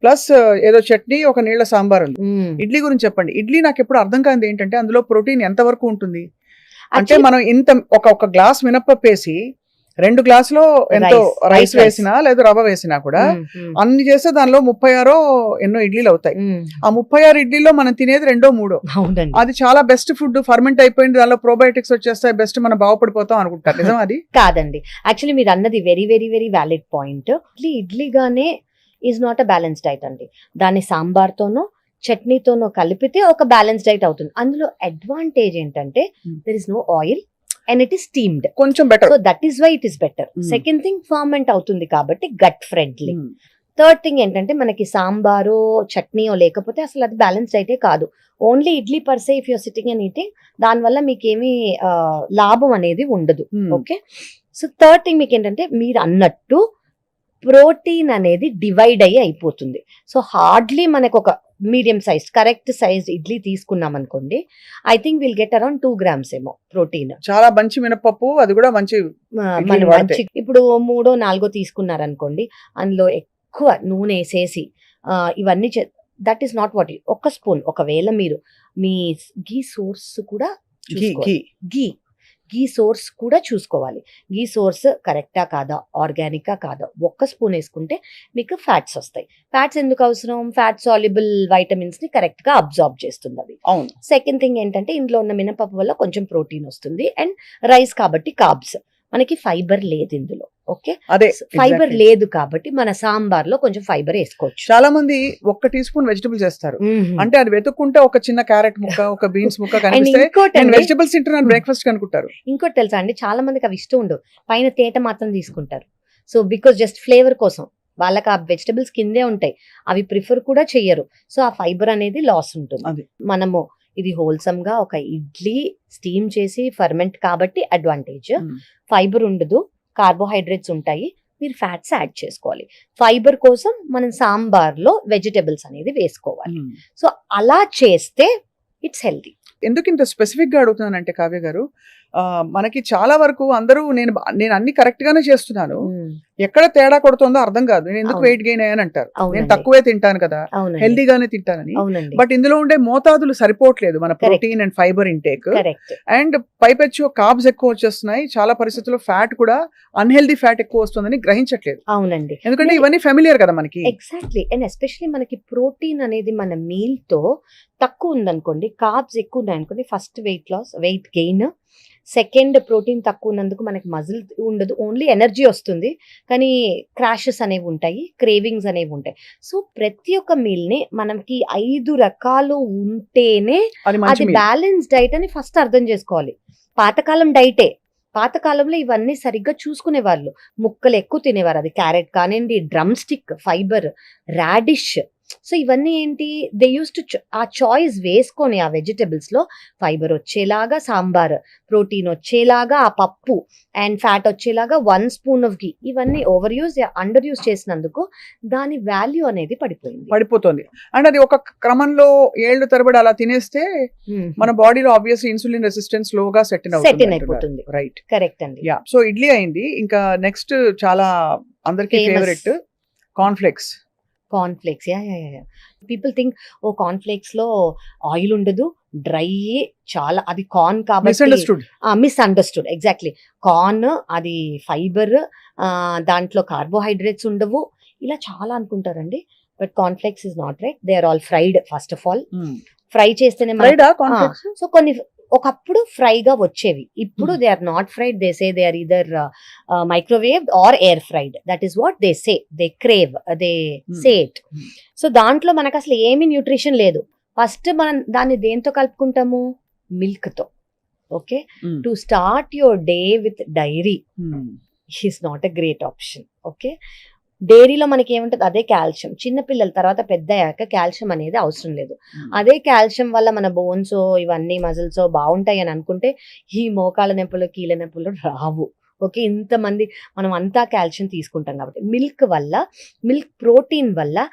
ప్లస్ ఏదో చట్నీ, ఒక నీళ్ల సాంబార్ ఉంది. ఇడ్లీ గురించి చెప్పండి. ఇడ్లీ నాకు ఎప్పుడు అర్థం కాదు ఏంటంటే అందులో ప్రోటీన్ ఎంత వరకు ఉంటుంది అంటే మనం ఇంత ఒక గ్లాస్ మినపప్పు వేసి 2 గ్లాసులో ఎంతో రైస్ వేసినా లేదా రవ్వ వేసినా కూడా అన్ని చేస్తే దానిలో 36 ఎన్నో ఇడ్లీలు అవుతాయి. ఆ 36 ఇడ్లీలో మనం తినేది 2-3. అవునండి, అది చాలా బెస్ట్ ఫుడ్. ఫర్మెంట్ అయిపోయింది, దానిలో ప్రోబయోటిక్స్ వచ్చేస్తాయి, బెస్ట్ మనం బాగుపడిపోతాం అనుకుంటారు. నిజం అది? కాదండి, యాక్చువల్లీ మీరు అన్నది very very very valid point. ఇడ్లీగానే is not a balance diet అండి. దాన్ని సాంబార్తోనో చట్నీతోనో కలిపితే ఒక బ్యాలెన్స్ డైట్ అవుతుంది. అందులో అడ్వాంటేజ్ ఏంటంటే there is no oil and it is steamed, కొంచెం better. So that is why it is better. Second thing, ferment అవుతుంది కాబట్టి గట్ ఫ్రెండ్లీ. థర్డ్ థింగ్ ఏంటంటే మనకి సాంబారో చట్నీయో లేకపోతే అసలు అది బ్యాలెన్స్ అయితే కాదు. Only idli per se if you're sitting and eating, దానివల్ల మీకేమీ లాభం అనేది ఉండదు. ఓకే, సో థర్డ్ థింగ్ మీకు ఏంటంటే మీరు అన్నట్టు ప్రోటీన్ అనేది డివైడ్ అయ్యి అయిపోతుంది. సో హార్డ్లీ మనకు ఒక medium size correct size idli తీసుకున్నాం అనుకోండి, I think will get around 2 grams ఏమో ప్రోటీన్. చాలా మంచి మినపప్పు, అది కూడా మంచి మనం మంచి ఇప్పుడు 3-4 తీసుకున్నారనుకోండి, అందులో ఎక్కువ నూనె వేసేసి ఇవన్నీ that is not what. 1 spoon, ఒకవేళ మీరు మీ గీ సోర్స్ కూడా గీ సోర్స్ కూడా చూసుకోవాలి. గీ సోర్స్ కరెక్టా కాదా, ఆర్గానికా కాదా. 1 స్పూన్ వేసుకుంటే మీకు ఫ్యాట్స్ వస్తాయి. ఫ్యాట్స్ ఎందుకు అవసరం? ఫ్యాట్ సాల్యుబుల్ వైటమిన్స్ ని కరెక్ట్ గా అబ్జార్బ్ చేస్తుంది అవి. సెకండ్ థింగ్ ఏంటంటే ఇందులో ఉన్న మినపప్పు వల్ల కొంచెం ప్రోటీన్ వస్తుంది, అండ్ రైస్ కాబట్టి కార్బ్స్. మనకి ఫైబర్ లేదు ఇందులో. ఓకే, అదే ఫైబర్ లేదు కాబట్టి మన సాంబార్ లో కొంచెం ఫైబర్ వేసుకోవచ్చు. చాలా మంది 1 టీ స్పూన్ వెజిటబుల్స్ వేస్తారు. అంటే అది వెతుక్కుంటే ఒక చిన్న క్యారెట్ ముక్క, ఒక బీన్స్ ముక్క కనిపిస్తే వెజిటబుల్స్ తింటున్నాను బ్రేక్ఫాస్ట్ అనుకుంటారు. ఇంకోటి తెలుసా అండి, చాలా మందికి అవి ఇష్టం ఉండవు, పైన తేట మాత్రం తీసుకుంటారు. సో బికాస్ జస్ట్ ఫ్లేవర్ కోసం వాళ్ళకి ఆ వెజిటబుల్స్ కిందే ఉంటాయి, అవి ప్రిఫర్ కూడా చెయ్యరు. సో ఆ ఫైబర్ అనేది లాస్ ఉంటుంది. మనము ఇది హోల్సమ్ గా ఒక ఇడ్లీ స్టీమ్ చేసి ఫర్మెంట్ కాబట్టి అడ్వాంటేజ్. ఫైబర్ ఉండదు, కార్బోహైడ్రేట్స్ ఉంటాయి, మీరు ఫ్యాట్స్ యాడ్ చేసుకోవాలి. ఫైబర్ కోసం మనం సాంబార్ లో వెజిటబుల్స్ అనేది వేసుకోవాలి. సో అలా చేస్తే ఇట్స్ హెల్తీ. ఎందుకు ఇంత స్పెసిఫిక్ గా అడుగుతున్నానంటే కావ్య గారు, మనకి చాలా వరకు అందరూ నేను అన్ని కరెక్ట్ గానే చేస్తున్నాను, ఎక్కడ తేడా కొడుతుందో అర్థం కాదు, నేను ఎందుకు వెయిట్ గెయిన్ అయ్యాను అంటారు. నేను తక్కువే తింటాను కదా, హెల్దీగానే తింటానని. బట్ ఇందులో ఉండే మోతాదులు సరిపోవట్లేదు మన protein and fibre intake. And పైపెచ్చు కార్బ్స్ ఎక్కువ వచ్చేస్తున్నాయి, చాలా పరిస్థితుల్లో ఫ్యాట్ కూడా అన్హెల్దీ ఫ్యాట్ ఎక్కువ వస్తుందని గ్రహించట్లేదు. అవునండి, ఎందుకంటే ఇవన్నీ ఫెమిలియర్ కదా మనకి. ఎగ్జాక్ట్లీ. అండ్ ఎస్పెషలీ మనకి ప్రోటీన్ అనేది మన మీల్ తో తక్కువ ఉందనుకోండి, కార్బ్స్ ఎక్కువ ఉన్నాయనుకోండి, first weight gain. Second, protein తక్కువ ఉన్నందుకు మనకి మజిల్ ఉండదు, ఓన్లీ ఎనర్జీ వస్తుంది, కానీ క్రాషెస్ అనేవి ఉంటాయి, క్రేవింగ్స్ అనేవి ఉంటాయి. సో ప్రతి ఒక్క మీల్ ని మనకి 5 రకాలు ఉంటేనే అది బ్యాలెన్స్ డైట్ అని ఫస్ట్ అర్థం చేసుకోవాలి. పాతకాలం డైటే, పాతకాలంలో ఇవన్నీ సరిగ్గా చూసుకునేవాళ్ళు, ముక్కలు ఎక్కువ తినేవారు. అది క్యారెట్ కానివ్వండి, drum stick, fibre, radish. So ఇవన్నీ ఏంటి, దే యూస్ టు ఆ చాయిస్ వేసుకొని ఆ వెజిటబుల్స్ లో ఫైబర్ వచ్చేలాగా సాంబార్, ప్రోటీన్ వచ్చేలాగా ఆ పప్పు, అండ్ ఫ్యాట్ వచ్చేలాగా 1 స్పూన్ ఆఫ్ గీ. ఇవన్నీ ఓవర్ యూజ్, అండర్ యూజ్ చేసినందుకు దాని వాల్యూ అనేది పడిపోతుంది. అండ్ అది ఒక క్రమంలో ఏళ్ళు తరబడి అలా తినేస్తే మన బాడీలో ఆబ్వియస్లీ ఇన్సులిన్ రెసిస్టెన్స్ లోగా సెట్ అయిపోతుంది. రైట్, కరెక్ట్ అండి. సో ఇడ్లీ అయింది. ఇంకా నెక్స్ట్ చాలా అందరికి Famous. Favourite cornflakes. Cornflakes ya people think oh cornflakes లో ఆయిల్ ఉండదు, డ్రై, చాలా అది కార్న్ కాబట్టి మిస్అండర్స్టూడ్. Misunderstood exactly. కార్న్ అది ఫైబర్, దాంట్లో కార్బోహైడ్రేట్స్ ఉండవు, ఇలా చాలా అనుకుంటారండి. But cornflakes is not right. They are all fried first of all. Fry చేస్తేనే ఫ్రైడా కార్న్ఫ్లేక్స్? సో కొన్ని ఒకప్పుడు ఫ్రై గా వచ్చేవి, ఇప్పుడు they are not fried. They say they are either microwave or air fried. That is what they say. They crave, they say it. So దాంట్లో మనకు అసలు ఏమి న్యూట్రిషన్ లేదు. ఫస్ట్ మనం దాన్ని దేంతో కలుపుకుంటాము? మిల్క్ తో. Okay, to start your day with dairy is not a great option. Okay, డైరీలో మనకి ఏముంటుంది? అదే కాల్షియం. చిన్నపిల్లల తర్వాత పెద్ద అయ్యాక కాల్షియం అనేది అవసరం లేదు. అదే కాల్షియం వల్ల మన బోన్స్ ఇవన్నీ మజిల్స్ బాగుంటాయి అని అనుకుంటే ఈ మోకాళ్ళ నొప్పులు, కీళ్ళ నొప్పులు రావు. ఓకే, ఇంతమంది మనం అంతా కాల్షియం తీసుకుంటాం కాబట్టి. మిల్క్ వల్ల, మిల్క్ ప్రోటీన్ వల్ల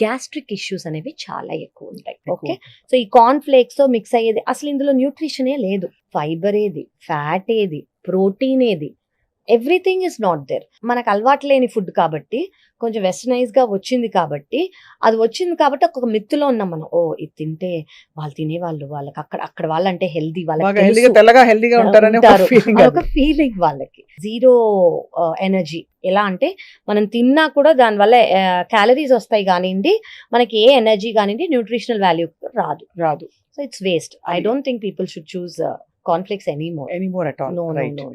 గ్యాస్ట్రిక్ ఇష్యూస్ అనేవి చాలా ఎక్కువ ఉంటాయి. ఓకే, సో ఈ కార్న్ ఫ్లేక్స్ తో మిక్స్ అయ్యేది అసలు ఇందులో న్యూట్రిషనే లేదు. ఫైబర్ ఏది, ఫ్యాట్ ఏది, ప్రోటీన్ ఏది, ఎవ్రీథింగ్ ఇస్ నాట్ దేర్. మనకు అలవాటు లేని ఫుడ్ కాబట్టి, కొంచెం వెస్టర్నైజ్ గా వచ్చింది కాబట్టి, అది వచ్చింది కాబట్టి ఒక మిత్తులో ఉన్నాం మనం. ఓ ఇది తింటే వాళ్ళు తినేవాళ్ళు, వాళ్ళకి అక్కడ వాళ్ళంటే హెల్దీ, వాళ్ళకి తెల్లగా హెల్దీగా ఉంటారని ఒక ఫీలింగ్ వాళ్ళకి. Zero energy. ఎలా అంటే మనం తిన్నా కూడా దానివల్ల క్యాలరీస్ వస్తాయి కానివ్వండి, మనకి ఏ ఎనర్జీ కానివ్వండి, న్యూట్రిషనల్ వాల్యూ రాదు. So it's waste. I don't think people should choose cornflakes anymore at all.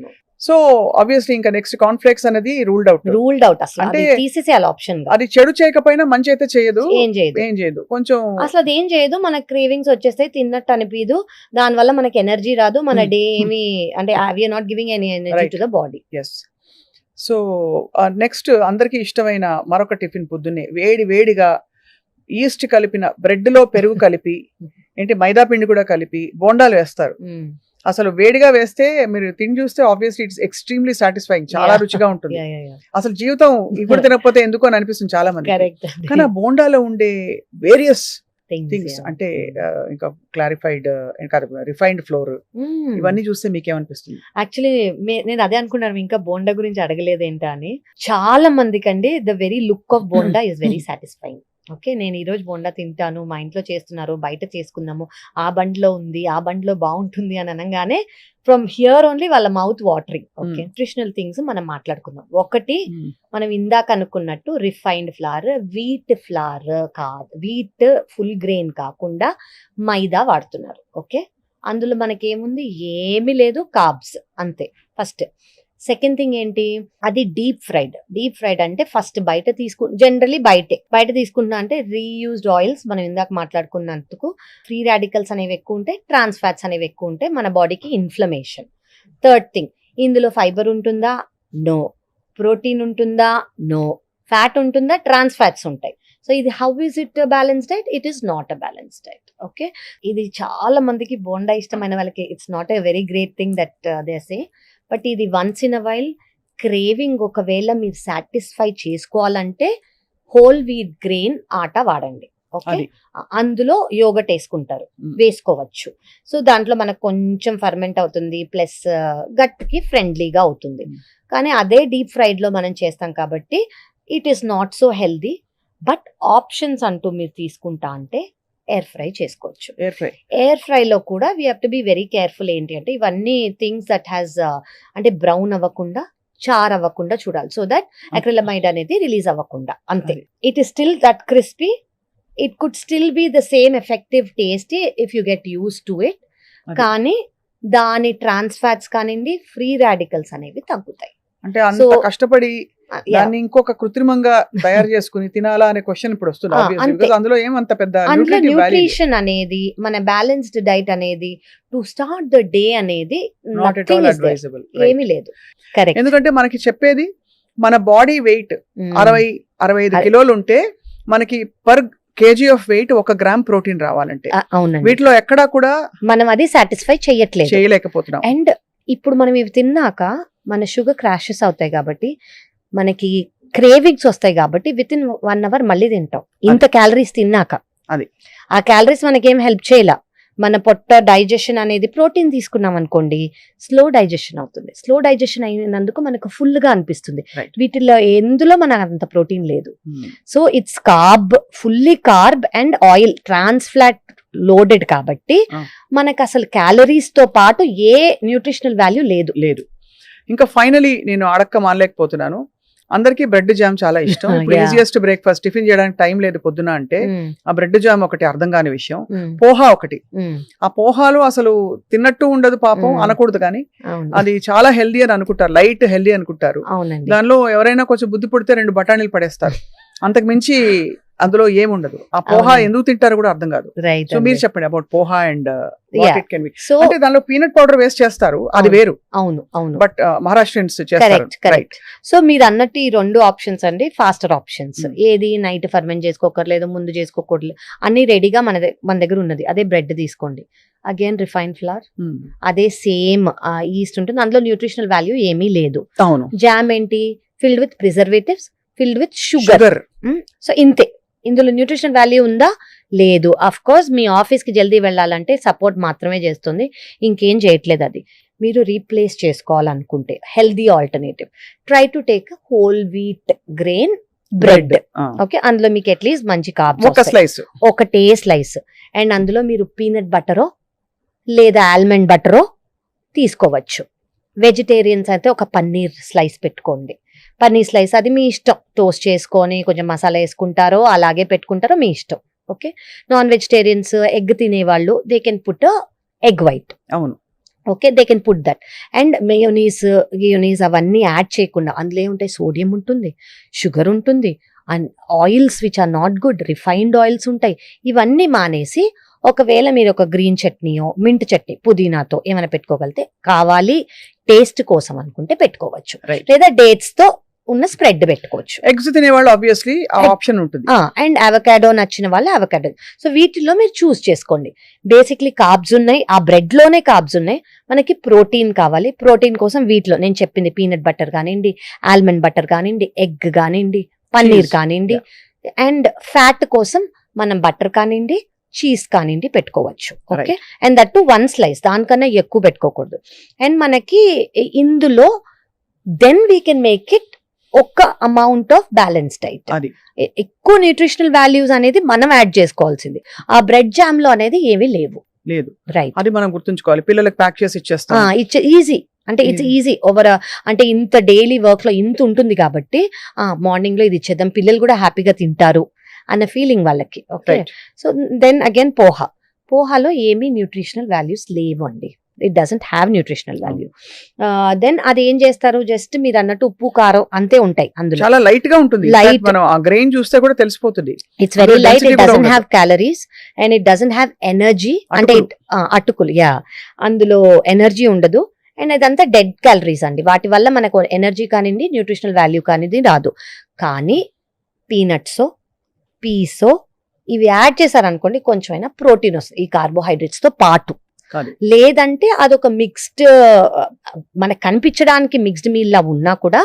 No. So obviously ఇంకా నెక్స్ట్ కార్న్ఫ్లేక్స్ అనేది రూల్డ్ అవుట్. అసలు అంటే తీసేసేయాలి ఆప్షన్ గా. అది చెడు చేయకపోయినా మంచి అయితే చేయదు, ఏం చేయదు కొంచెం అసలు అది ఏం చేయదు. మనకి క్రేవింగ్స్ వచ్చేస్తాయి, తిన్నట్టు అనిపించదు, దాని వల్ల మనకి ఎనర్జీ రాదు, మన డే ఏమి అంటే we're not giving any energy to the body. Yes. So next అందరికి ఇష్టమైన మరొక టిఫిన్ పొద్దున్నే వేడిగా ఈస్ట్ కలిపిన బ్రెడ్ లో పెరుగు కలిపి ఏంటి మైదా పిండి కూడా కలిపి బోండాలు వేస్తారు. అసలు వేడిగా వేస్తే మీరు తిని చూస్తే ఆబ్వియస్లీ ఇట్స్ ఎక్స్ట్రీమ్లీ సాటిస్ఫైయింగ్, చాలా రుచిగా ఉంటుంది. అసలు జీవితం ఇప్పుడు తినకపోతే ఎందుకు అని అనిపిస్తుంది చాలా మంది. కానీ ఆ బోండాలో ఉండే వేరియస్ థింగ్స్ అంటే ఇంకా క్లారిఫైడ్ రిఫైన్డ్ ఫ్లోర్, ఇవన్నీ చూస్తే మీకేమనిపిస్తుంది? యాక్చువల్లీ నేను అదే అనుకున్నాను, ఇంకా బోండా గురించి అడగలేదేంటా అని. చాలా మందికి అండి the very look of bonda is very satisfying. Okay, నేను ఈ రోజు బోండా తింటాను, మా ఇంట్లో చేస్తున్నారు, బయట చేసుకున్నాము, ఆ బండిలో ఉంది, ఆ బండిలో బాగుంటుంది అని అనగానే ఫ్రమ్ హియర్ ఓన్లీ వాళ్ళ mouth watering. Okay, nutritional things మనం మాట్లాడుకుందాం. ఒకటి, మనం ఇందాక అనుకున్నట్టు రిఫైన్డ్ ఫ్లవర్, వీట్ ఫ్లవర్ కాదు, వీట్ ఫుల్ గ్రెయిన్ కాకుండా మైదా వాడుతున్నారు. ఓకే, అందులో మనకేముంది? ఏమీ లేదు, కార్బ్స్ అంతే. ఫస్ట్. సెకండ్ థింగ్ ఏంటి? అది డీప్ ఫ్రైడ్ అంటే ఫస్ట్ బయట జనరలీ బయట తీసుకుంటున్నా అంటే రీయూజ్డ్ ఆయిల్స్. మనం ఇందాక మాట్లాడుకున్నందుకు ఫ్రీ రాడికల్స్ అనేవి ఎక్కువ ఉంటాయి, ట్రాన్స్ ఫ్యాట్స్ అనేవి ఎక్కువ ఉంటాయి, మన బాడీకి ఇన్ఫ్లమేషన్. థర్డ్ థింగ్, ఇందులో ఫైబర్ ఉంటుందా? నో. ప్రోటీన్ ఉంటుందా? నో. ఫ్యాట్ ఉంటుందా? ట్రాన్స్ ఫ్యాట్స్ ఉంటాయి. సో ఇది how is it balance diet? It is not a balance diet. Okay, ఇది చాలా మందికి బోండా ఇష్టమైన వాళ్ళకి it's not a very great thing that they say. But ఇది once in a while craving ఒకవేళ మీరు సాటిస్ఫై చేసుకోవాలంటే హోల్ వీట్ గ్రెయిన్ ఆటా వాడండి. ఓకే, అందులో యోగట్ వేసుకోవచ్చు. సో దాంట్లో మనకు కొంచెం ఫర్మెంట్ అవుతుంది, ప్లస్ గట్ కి ఫ్రెండ్లీగా అవుతుంది. కానీ అదే డీప్ ఫ్రైడ్ లో మనం చేస్తాం కాబట్టి it is not so healthy. But options అంటూ మీరు తీసుకుంటా అంటే ఎయిర్ ఫ్రై చేసుకోవచ్చు. ఎయిర్ ఫ్రై లో కూడా we have to be very careful. ఏంటి అంటే ఇవన్నీ థింగ్స్ దట్ హ్యాస్ అంటే బ్రౌన్ అవ్వకుండా, చార్ అవ్వకుండా చూడాలి. సో దట్ అక్రిలమైడ్ అనేది రిలీజ్ అవ్వకుండా. అంతే. It is still that crispy. It could still be the same effective taste if you get use to it. కానీ దాని ట్రాన్స్ ఫ్యాట్స్ కానివ్వండి, ఫ్రీ రాడికల్స్ అనేవి తగ్గుతాయి. అంటే అంత కష్టపడి దాన్ని ఇంకొక కృత్రిమంగా తయారు చేసుకుని తినాలా అనే క్వశ్చన్ ఇప్పుడు వస్తుంది. అందులో ఏమంత పెద్ద న్యూట్రిషన్ అనేది, మన బ్యాలెన్స్డ్ డైట్ అనేది, టు స్టార్ట్ ద డే అనేది ఏమీ లేదు. కరెక్ట్. ఎందుకంటే మనకి చెప్పేది మన బాడీ వెయిట్ 60-65 కిలోలు ఉంటే మనకి per KG of weight 1 gram protein రావాలంటే, వీటిలో ఎక్కడా కూడా మనం అది సాటిస్ఫై చేయలేకపోతున్నాం. అండ్ ఇప్పుడు మనం ఇవి తిన్నాక మన షుగర్ క్రాషెస్ అవుతాయి కాబట్టి, మనకి క్రేవింగ్స్ వస్తాయి కాబట్టి విత్ ఇన్ 1 hour మళ్ళీ తింటాం. ఇంత క్యాలరీస్ తిన్నాక అది ఆ క్యాలరీస్ మనకేం హెల్ప్ చేయలా. మన పొట్ట డైజెషన్ అనేది ప్రోటీన్ తీసుకున్నాం అనుకోండి, స్లో డైజెషన్ అవుతుంది. స్లో డైజెషన్ అయినందుకు మనకు ఫుల్ గా అనిపిస్తుంది. Right. వీటిలో ఎందులో మనకు అంత ప్రోటీన్ లేదు. Hmm. So it's fully carb and oil, trans fat loaded కాబట్టి మనకు అసలు క్యాలరీస్ తో పాటు ఏ న్యూట్రిషనల్ వాల్యూ లేదు. ఇంకా ఫైనలీ నేను అడక్క మానలేకపోతున్నాను, అందరికీ బ్రెడ్ జామ్ చాలా ఇష్టం. ఇప్పుడు Yeah. ఈజియెస్ట్ బ్రేక్ఫాస్ట్, టిఫిన్ చేయడానికి టైం లేదు పొద్దున అంటే Mm, ఆ బ్రెడ్ జామ్ ఒకటి అర్థం కాని విషయం. mm, పోహా ఒకటి, mm. ఆ పోహాలు అసలు తిన్నట్టు ఉండదు పాపం, అనకూడదు కానీ అవును, అది చాలా హెల్దీ అని అనుకుంటారు, లైట్ హెల్దీ అనుకుంటారు. అవునండి. దానిలో ఎవరైనా కొంచెం బుద్ధి పుడితే 2 బఠానీలు పడేస్తారు, అంతకు మించి అందులో ఏముండదు. ఆ పోహా అవునండి. ఎందుకు తింటారు కూడా అర్థం కాదు. రైట్. సో మీరు చెప్పండి about poha and Yeah. So అంటే దానిలో పీనట్ పౌడర్ వేస్ట్ చేస్తారు, అది అవును. వేరు, అవును బట్ మహారాష్ట్రియన్స్ చేస్తారు. Correct correct. సో మీరు అన్నట్టు ఈ 2 ఆప్షన్స్ అండి ఫాస్టర్ ఆప్షన్స్. ఏది నైట్ ఫర్మెంట్ చేసుకోకర్లేదు, ముందు చేసుకోకూడదు, అన్ని రెడీగా మన దగ్గర ఉన్నది. అదే బ్రెడ్ తీసుకోండి, అగైన్ రిఫైన్డ్ ఫ్లవర్, అదే సేమ్ ఈస్ట్ ఉంటుంది, అందులో న్యూట్రిషనల్ వాల్యూ ఏమీ లేదు. అవును, జామ్ ఏంటి, filled with preservatives, filled with sugar. Sugar. So ఇంతే, ఇందులో న్యూట్రిషనల్ వాల్యూ ఉందా, లేదు. అఫ్ కోర్స్ మీ ఆఫీస్ కి జల్దీ వెళ్ళాలంటే సపోర్ట్ మాత్రమే చేస్తుంది, ఇంకేం చేయట్లేదు. అది మీరు రీప్లేస్ చేసుకోవాలనుకుంటే healthy alternative, try to take whole wheat grain bread. Okay, అందులో మీకు అట్లీస్ట్ మంచి ఒక కార్బ్స్, స్లైస్. ఒకటే స్లైస్, అండ్ అందులో మీరు పీనట్ బటరో లేదా ఆల్మండ్ బటరో తీసుకోవచ్చు. వెజిటేరియన్స్ అయితే ఒక పన్నీర్ స్లైస్ పెట్టుకోండి. పన్నీర్ స్లైస్ అది మీ ఇష్టం, టోస్ట్ చేసుకొని కొంచెం మసాలా వేసుకుంటారో అలాగే పెట్టుకుంటారో మీ ఇష్టం. ఓకే, నాన్ వెజిటేరియన్స్ ఎగ్ తినేవాళ్ళు they can put egg white. అవును, okay, they can put that. And గియోనీస్ అవన్నీ యాడ్ చేయకుండా, అందులో ఏముంటాయి, సోడియం ఉంటుంది, షుగర్ ఉంటుంది, and oils which are not good, refined oils ఉంటాయి. ఇవన్నీ మానేసి ఒకవేళ మీరు ఒక గ్రీన్ చట్నీయో మింట్ చట్నీ పుదీనాతో ఏమైనా పెట్టుకోగలితే, కావాలి టేస్ట్ కోసం అనుకుంటే పెట్టుకోవచ్చు, Right. లేదా డేట్స్ తో ఉన్న స్ప్రెడ్ పెట్టుకోవచ్చు. ఎగ్స్ తినేవాళ్ళు ఆబ్వియస్లీ ఆ ఆప్షన్ ఉంటుంది. అండ్ అవకాడో నచ్చిన వాళ్ళు అవకాడో. సో వీటిలో మీరు చూస్ చేసుకోండి. బేసిక్లీ కార్బ్స్ ఉన్నాయి, ఆ బ్రెడ్ లోనే కార్బ్స్ ఉన్నాయి. మనకి ప్రోటీన్ కావాలి, ప్రోటీన్ కోసం వీటిలో నేను చెప్పింది పీనట్ బటర్ కానివ్వండి, ఆల్మండ్ బటర్ కానివ్వండి, ఎగ్ కానివ్వండి, పన్నీర్ Cheese. కానివ్వండి, అండ్ ఫ్యాట్ కోసం మనం బటర్ కానివ్వండి, చీజ్ కానివ్వండి పెట్టుకోవచ్చు. Okay, and that to 1 slice, దానికన్నా ఎక్కువ పెట్టుకోకూడదు. అండ్ మనకి ఇందులో then we can make it ఒక అమౌంట్ ఆఫ్ బ్యాలెన్స్ డైట్. అది ఎక్కువ న్యూట్రిషనల్ వాల్యూస్ అనేది మనం యాడ్ చేసుకోవాల్సింది. ఆ బ్రెడ్ జామ్ లో అనేది ఏమీ లేవు. లేదు, రైట్, అది మనం గుర్తుంచుకోవాలి. పిల్లలకు ప్యాక్ చేసి ఇచ్చేస్తాం. ఇట్స్ ఈజీ, అంటే ఇట్స్ ఈజీ ఓవర్, అంటే ఇంత డైలీ వర్క్ లో ఇంత ఉంటుంది కాబట్టి మార్నింగ్ లో ఇది ఇచ్చేద్దాం, పిల్లలు కూడా హ్యాపీగా తింటారు అన్న ఫీలింగ్ వాళ్ళకి. Okay, Right. So then again పోహాలో ఏమీ న్యూట్రిషనల్ వాల్యూస్ లేవండి. It doesn't have nutritional value. Then అది ఏం చేస్తారు, జస్ట్ మీరు అన్నట్టు ఉప్పు కారం అంతే ఉంటాయి అందులో. చాలా లైట్ గా ఉంటుంది. Light. Light. మనం ఆ గ్రెయిన్ చూస్తే కూడా తెలిసిపోతుంది. ఇట్స్ వెరీ అందులో లైట్, density ఇట్ కూడా డజంట్ ఉండదు. Have calories and it doesn't have energy. అంటే అటుకులు, అందులో ఎనర్జీ ఉండదు. అండ్ అదంతా డెడ్ క్యాలరీస్ అండి, వాటి వల్ల మనకు ఎనర్జీ కానివ్వండి, న్యూట్రిషనల్ వాల్యూ కానిది రాదు. కానీ పీనట్సో పీసో ఇవి యాడ్ చేశారనుకోండి, కొంచెమైనా ప్రోటీన్ వస్తుంది ఈ కార్బోహైడ్రేట్స్ తో పాటు. కాదు. లేదంటే అదొక మిక్స్డ్, మనకు కనిపించడానికి మిక్స్డ్ మీల్ లా ఉన్నా కూడా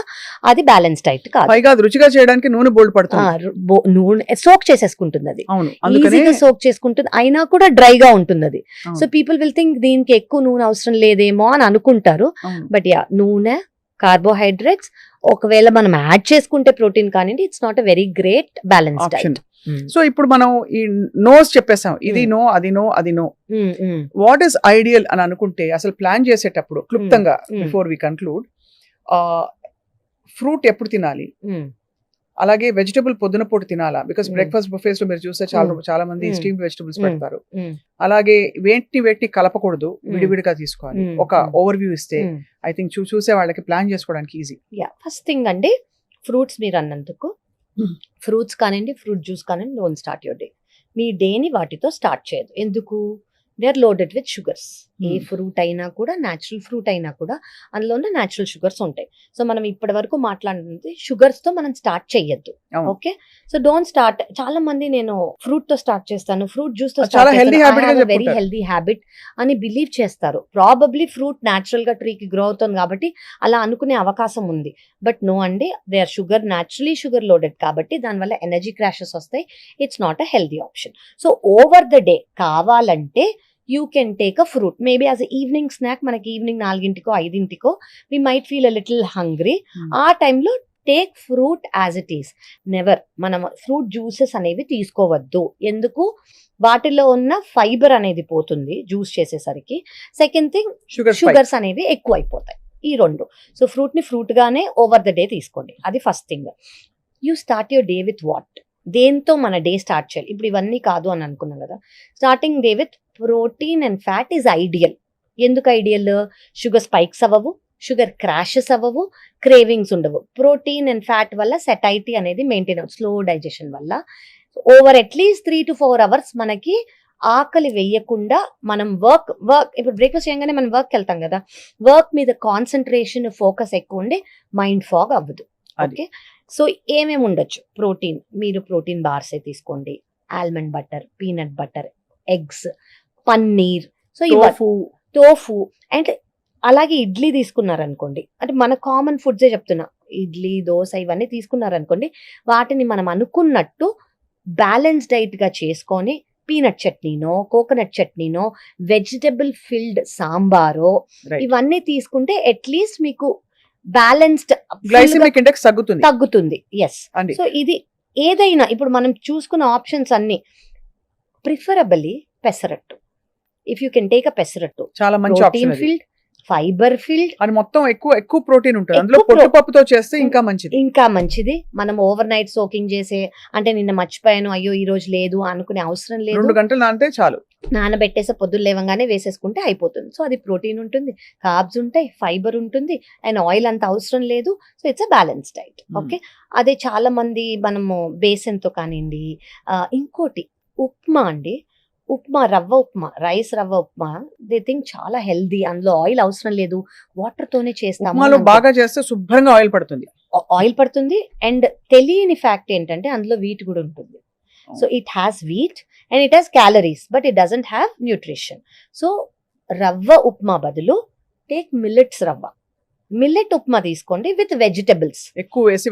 అది బ్యాలెన్స్ డైట్ కాదు. పైగా అది రుచిగా చేయడానికి నూనె బోల్డ్ పడుతుంది. నూనె సోక్ చేసేసుకుంటుంది, అది అవును, అందుకనే ఈజీగా సోక్ చేసుకుంటుంది, అయినా కూడా డ్రైగా ఉంటుంది అది. అవును. సో పీపుల్ విల్ థింక్ దీనికి ఎక్కువ నూనె అవసరం లేదేమో అని అనుకుంటారు. అవును. బట్ నూనె, కార్బోహైడ్రేట్స్, ఒకవేళ మనం యాడ్ చేసుకుంటే ప్రోటీన్ కానివ్వండి, it's not a very great balance option. Diet. So ఇప్పుడు మనం ఈ నోస్ చెప్పేసాం, ఇది నో, అది నో, అది నో. వాట్ ఈస్ ఐడియల్ అని అనుకుంటే అసలు ప్లాన్ చేసేటప్పుడు క్లుప్తంగా బిఫోర్ వి కన్క్లూడ్, ఫ్రూట్ ఎప్పుడు తినాలి, అలాగే వెజిటబుల్ పొద్దున పూట తినాలా? బికాస్ బ్రేక్ఫాస్ట్ బుఫేస్ లో మీరు చూస్తే చాలా మంది స్టీమ్డ్ వెజిటబుల్స్ పెడతారు. అలాగే వేటిని కలపకూడదు, విడివిడిగా తీసుకోవాలి. ఒక ఓవర్ వ్యూ ఇస్తే ఐ థింక్ చూసే వాళ్ళకి ప్లాన్ చేసుకోవడానికి ఈజీ. ఫస్ట్ థింగ్ అండి, ఫ్రూట్స్ మీరు అన్నందుకు, ఫ్రూట్స్ కానివ్వండి, ఫ్రూట్ జ్యూస్ కానివ్వండి, డోంట్ స్టార్ట్ యువర్ డే. మీ డేని వాటితో స్టార్ట్ చేయదు. ఎందుకు? They are loaded with sugars. ఏ ఫ్రూట్ అయినా కూడా, న్యాచురల్ ఫ్రూట్ అయినా కూడా అందులో ఉన్న న్యాచురల్ షుగర్స్ ఉంటాయి. సో మనం ఇప్పటి వరకు మాట్లాడుతుంది షుగర్స్ తో మనం స్టార్ట్ చేయొద్దు. Okay, so don't start. చాలా మంది నేను ఫ్రూట్ తో స్టార్ట్ చేస్తాను, ఫ్రూట్ జ్యూస్ తో స్టార్ట్ చేస్తాను, వెరీ హెల్దీ హ్యాబిట్ అని బిలీవ్ చేస్తారు. ప్రాబబ్లీ ఫ్రూట్ న్యాచురల్ గా ట్రీకి గ్రో అవుతుంది కాబట్టి అలా అనుకునే అవకాశం ఉంది. బట్ నో అండి, they are sugar, naturally sugar loaded కాబట్టి దానివల్ల ఎనర్జీ క్రాషెస్ వస్తాయి. It's not a healthy option. So over the day కావాలంటే you can take a fruit maybe as evening snack. మనకి evening 4 5 we might feel a little hungry. ఆ టైంలో take fruit as it is. Never మనం fruit juices అనేవి తీసుకోవద్దు. ఎందుకు? వాటిలో ఉన్న ఫైబర్ అనేది పోతుంది జ్యూస్ చేసేసరికి. సెకండ్ థింగ్, షుగర్స్ అనేవి ఎక్కువ అయిపోతాయి. ఈ రెండు. సో ఫ్రూట్ ని ఫ్రూట్ గానే ఓవర్ ద డే తీసుకోండి. అది first thing. You start your day with what? దేంతో మన డే స్టార్ట్ చేయాలి? ఇప్పుడు ఇవన్నీ కాదు అని అనుకున్నాం కదా. Starting day with protein and fat is ideal. ఎందుకు ఐడియల్? షుగర్ స్పైక్స్ అవ్వవు, షుగర్ క్రాషెస్ అవ్వవు, క్రేవింగ్స్ ఉండవు. ప్రోటీన్ అండ్ ఫ్యాట్ వల్ల సెటైటీ అనేది మెయింటైన్ అవుతుంది, స్లో డైజెషన్ వల్ల. ఓవర్ అట్లీస్ట్ 3 to 4 hours మనకి ఆకలి వేయకుండా మనం వర్క్ ఇప్పుడు బ్రేక్ఫాస్ట్ చేయగానే మనం వర్క్కి వెళ్తాం కదా, వర్క్ మీద కాన్సన్ట్రేషన్ ఫోకస్ ఎక్కువ ఉండి మైండ్ ఫాగ్ అవ్వదు. ఓకే, సో ఏమేమి ఉండొచ్చు? ప్రోటీన్, మీరు ప్రోటీన్ బార్సే తీసుకోండి, almond butter, peanut butter, eggs, paneer, so tofu. And అలాగే ఇడ్లీ తీసుకున్నారనుకోండి, అంటే మన కామన్ ఫుడ్సే చెప్తున్నా, ఇడ్లీ, దోశ ఇవన్నీ తీసుకున్నారనుకోండి, వాటిని మనం అనుకున్నట్టు బ్యాలెన్స్ డైట్ గా చేసుకొని పీనట్ చట్నీనో, కోకోనట్ చట్నీనో, వెజిటబుల్ ఫిల్డ్ సాంబారో ఇవన్నీ తీసుకుంటే అట్లీస్ట్ మీకు బ్యాలెన్స్డ్ గ్లైసెమిక్ ఇండెక్స్ తగ్గుతుంది. ఎస్. సో ఇది ఏదైనా ఇప్పుడు మనం చూసుకున్న ఆప్షన్స్ అన్ని preferably pesarattu. If you can take అ పెసరట్టు, చాలా మంచి ఆప్షన్. ఫిల్డ్, ఫైబర్ ఫిల్డ్, అది మొత్తం ఎక్కువ ప్రోటీన్ ఉంటుంది అందులో. పొట్టుపప్పుతో చేస్తే ఇంకా మంచిది. మనం ఓవర్ నైట్ సోకింగ్ చేసే, అంటే నిన్న మర్చిపోయాను, అయ్యో ఈ రోజు లేదు అనుకునే అవసరం లేదు. 2 గంటలు నానితే చాలు. నానబెట్టేసి పొద్దున్న లేవగానే వేసేసుకుంటే అయిపోతుంది. సో అది ప్రోటీన్ ఉంటుంది, కార్బ్స్ ఉంటాయి, ఫైబర్ ఉంటుంది, అండ్ ఆయిల్ అంత అవసరం లేదు. So it's a balance diet. Okay, అదే చాలా మంది మనము బేసన్ తో కానివ్వండి. ఇంకోటి ఉప్మా అండి, రవ్వ ఉప్మా, రైస్ రవ్వ ఉప్మా, దే థింక్ చాలా హెల్దీ, అందులో ఆయిల్ అవసరం లేదు, వాటర్ తోనే చేస్తాము. బాగా చేస్తే శుభ్రంగా ఆయిల్ పడుతుంది. అండ్ తెలియని ఫ్యాక్ట్ ఏంటంటే అందులో వీట్ కూడా ఉంటుంది. So it has wheat and it has calories, but it doesn't have nutrition. So రవ్వ ఉప్మా బదులు టేక్ మిల్లెట్ ఉప్మా తీసుకోండి విత్ వెజిటబుల్స్ ఎక్కువ వేసి,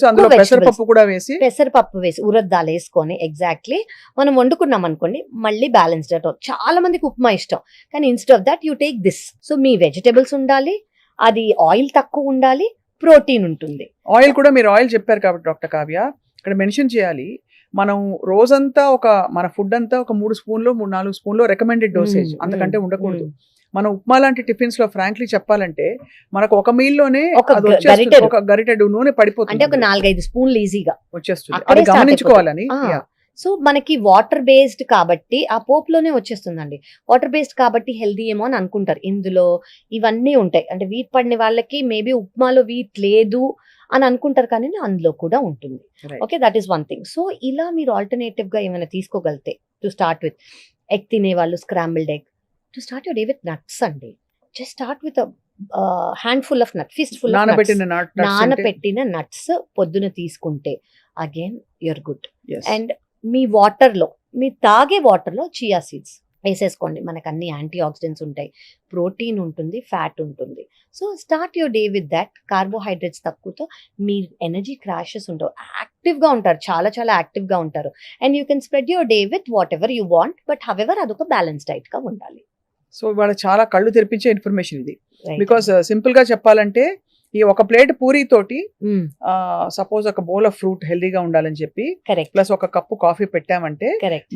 అందులో పెసరపప్పు వేసి ఉరద్ దాల్ వేసుకొని ఎగ్జాక్ట్లీ మనం వండుకున్నాం అనుకోండి, మళ్ళీ బ్యాలెన్స్ డైట్. చాలా మందికి ఉప్మా ఇష్టం, కానీ instead of that you take this. So me vegetables ఉండాలి, అది ఆయిల్ తక్కువ ఉండాలి, ప్రోటీన్ ఉంటుంది. ఆయిల్ కూడా మీరు ఆయిల్ చెప్పారు కాబట్టి డాక్టర్ కావ్య ఇక్కడ మెన్షన్ చేయాలి. మనం రోజంతా మన ఫుడ్ అంతా ఒక 3 స్పూన్లు 4 స్పూన్లు రికమెండెడ్ డోసేజ్, అంతకంటే ఉండకూడదు. మనం ఉప్మా లాంటి టిఫిన్స్ లో ఫ్రాంక్లీ చెప్పాలంటే మనకు ఒక మీల్ లోనే ఒక గరిటెడు నూనె పడిపోతుంది, అంటే ఒక 4-5 స్పూన్లు ఈజీగా వచ్చేస్తుంది. అది గమనించుకోవాలని. సో మనకి వాటర్ బేస్డ్ కాబట్టి ఆ పోపులోనే వచ్చేస్తుందండి. వాటర్ బేస్డ్ కాబట్టి హెల్దీ ఏమో అని అనుకుంటారు. ఇందులో ఇవన్నీ ఉంటాయి, అంటే వీట్ పడిన వాళ్ళకి మేబీ ఉప్మాలో వీట్ లేదు అని అనుకుంటారు, కానీ అందులో కూడా ఉంటుంది. Okay, that is one thing. So ఇలా మీరు ఆల్టర్నేటివ్ గా ఏమైనా తీసుకోగలితే, టు స్టార్ట్ విత్ ఎగ్ తినే వాళ్ళు scrambled egg. To start your day with nuts అండి. Just start with handful of nut, fistful నానబెట్టిన నట్స్ పొద్దున తీసుకుంటే అగైన్ యూర్ గుడ్. అండ్ మీ వాటర్లో, మీ తాగే వాటర్లో చియా సీడ్స్ వేసేసుకోండి. మనకు అన్ని యాంటీ ఆక్సిడెంట్స్ ఉంటాయి, ప్రోటీన్ ఉంటుంది, ఫ్యాట్ ఉంటుంది. So start your day with that. Carbohydrates తక్కువతో me energy crashes ఉండవు, యాక్టివ్గా ఉంటారు, చాలా చాలా యాక్టివ్గా ఉంటారు. And you can spread your day with what ever you want, but however అదొక బ్యాలెన్స్ డైట్గా ఉండాలి. సో ఇవాళ చాలా కళ్ళు తెరిపించే ఇన్ఫర్మేషన్ ఇది. బికాస్ సింపుల్ గా చెప్పాలంటే ఈ ఒక ప్లేట్ పూరీ తోటి సపోజ్ ఒక బౌల్ ఆఫ్ ఫ్రూట్ హెల్దీగా ఉండాలని చెప్పి ప్లస్ ఒక కప్పు కాఫీ పెట్టామంటే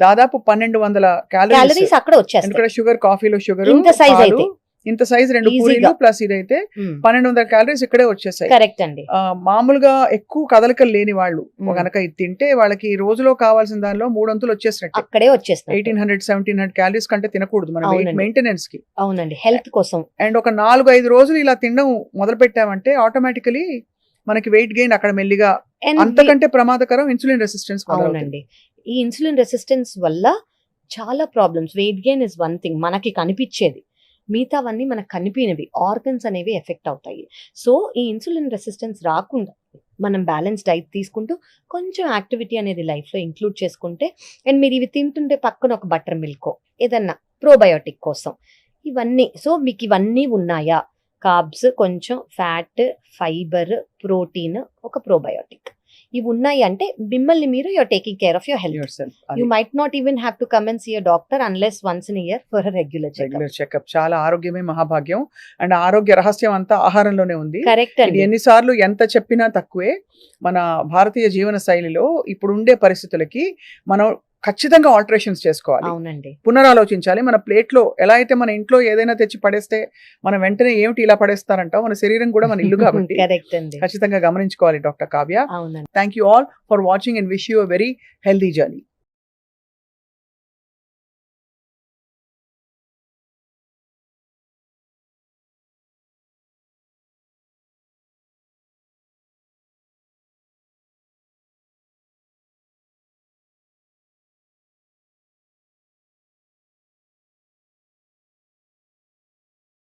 దాదాపు 1200 క్యాలరీస్ అక్కడ వచ్చేస్తాయి. షుగర్, కాఫీలో షుగర్ ఇంత సైజ్ 2 పూరీలు ప్లస్ ఇదైతే 1200 క్యాలరీస్ ఇక్కడే వచ్చేసాయి. కరెక్ట్ అండి. మామూలుగా ఎక్కువ కదలికలు లేని వాళ్ళు గనక ఇది తింటే వాళ్ళకి రోజులో కావాల్సిన దానిలో 3 వంతులు వచ్చేసినట్టు, అక్కడే వచ్చేస్తాయి. 1800-1700 క్యాలరీస్ కంటే తినకూడదు మన మెయింటెనెన్స్ కి. అవునండి, హెల్త్ కోసం. అండ్ ఒక 4-5 రోజులు ఇలా తినడం మొదలు పెట్టామంటే ఆటోమేటికలీ మనకి వెయిట్ గెయిన్ అక్కడ మెల్లిగా. అంతకంటే ప్రమాదకరం ఇన్సులిన్ రెసిస్టెన్స్. అవునండి, ఈ ఇన్సులిన్ రెసిస్టెన్స్ వల్ల చాలా problems. Weight gain is one thing మనకి కనిపించేది, మిగతావన్నీ మనకు కనిపినవి, ఆర్గన్స్ అనేవి ఎఫెక్ట్ అవుతాయి. సో ఈ ఇన్సులిన్ రెసిస్టెన్స్ రాకుండా మనం బ్యాలెన్స్ డైట్ తీసుకుంటూ కొంచెం యాక్టివిటీ అనేది లైఫ్లో ఇంక్లూడ్ చేసుకుంటే, అండ్ మీరు ఇవి తింటుంటే పక్కన ఒక బటర్ మిల్కో ఏదన్నా ప్రోబయోటిక్ కోసం ఇవన్నీ. సో మీకు ఇవన్నీ ఉన్నాయా? కార్బ్స్, కొంచెం ఫ్యాట్, ఫైబర్, ప్రోటీన్, ఒక ప్రోబయోటిక్, ఇవి ఉన్నాయి అంటే మిమ్మల్ని మీరు you're taking care of your health. yourself. You might not even have to come and see your doctor unless once in year for regular checkup. Regular checkup. చాలా ఆరోగ్యమే మహాభాగ్యం. And ఆరోగ్య రహస్యం అంతా ఆహారంలోనే ఉంది. కరెక్ట్ ఇది అండి. ఎన్నిసార్లు ఎంత చెప్పినా తక్కువే. మన భారతీయ జీవన శైలిలో ఇప్పుడు ఉండే పరిస్థితులకి మనం ఖచ్చితంగా ఆల్టరేషన్స్ చేసుకోవాలి, అవునండి. పునరాలోచించాలి. మన ప్లేట్ లో ఎలా అయితే మన ఇంట్లో ఏదైనా తెచ్చి పడేస్తే మనం వెంటనే ఏమిటి ఇలా పడేస్తారంటాం, మన శరీరం కూడా మన ఇల్లు కాబట్టి కరెక్ట్ అండి. ఖచ్చితంగా గమనించుకోవాలి డాక్టర్ కావ్య. అవునండి. Thank you all for watching and wish you a very healthy journey.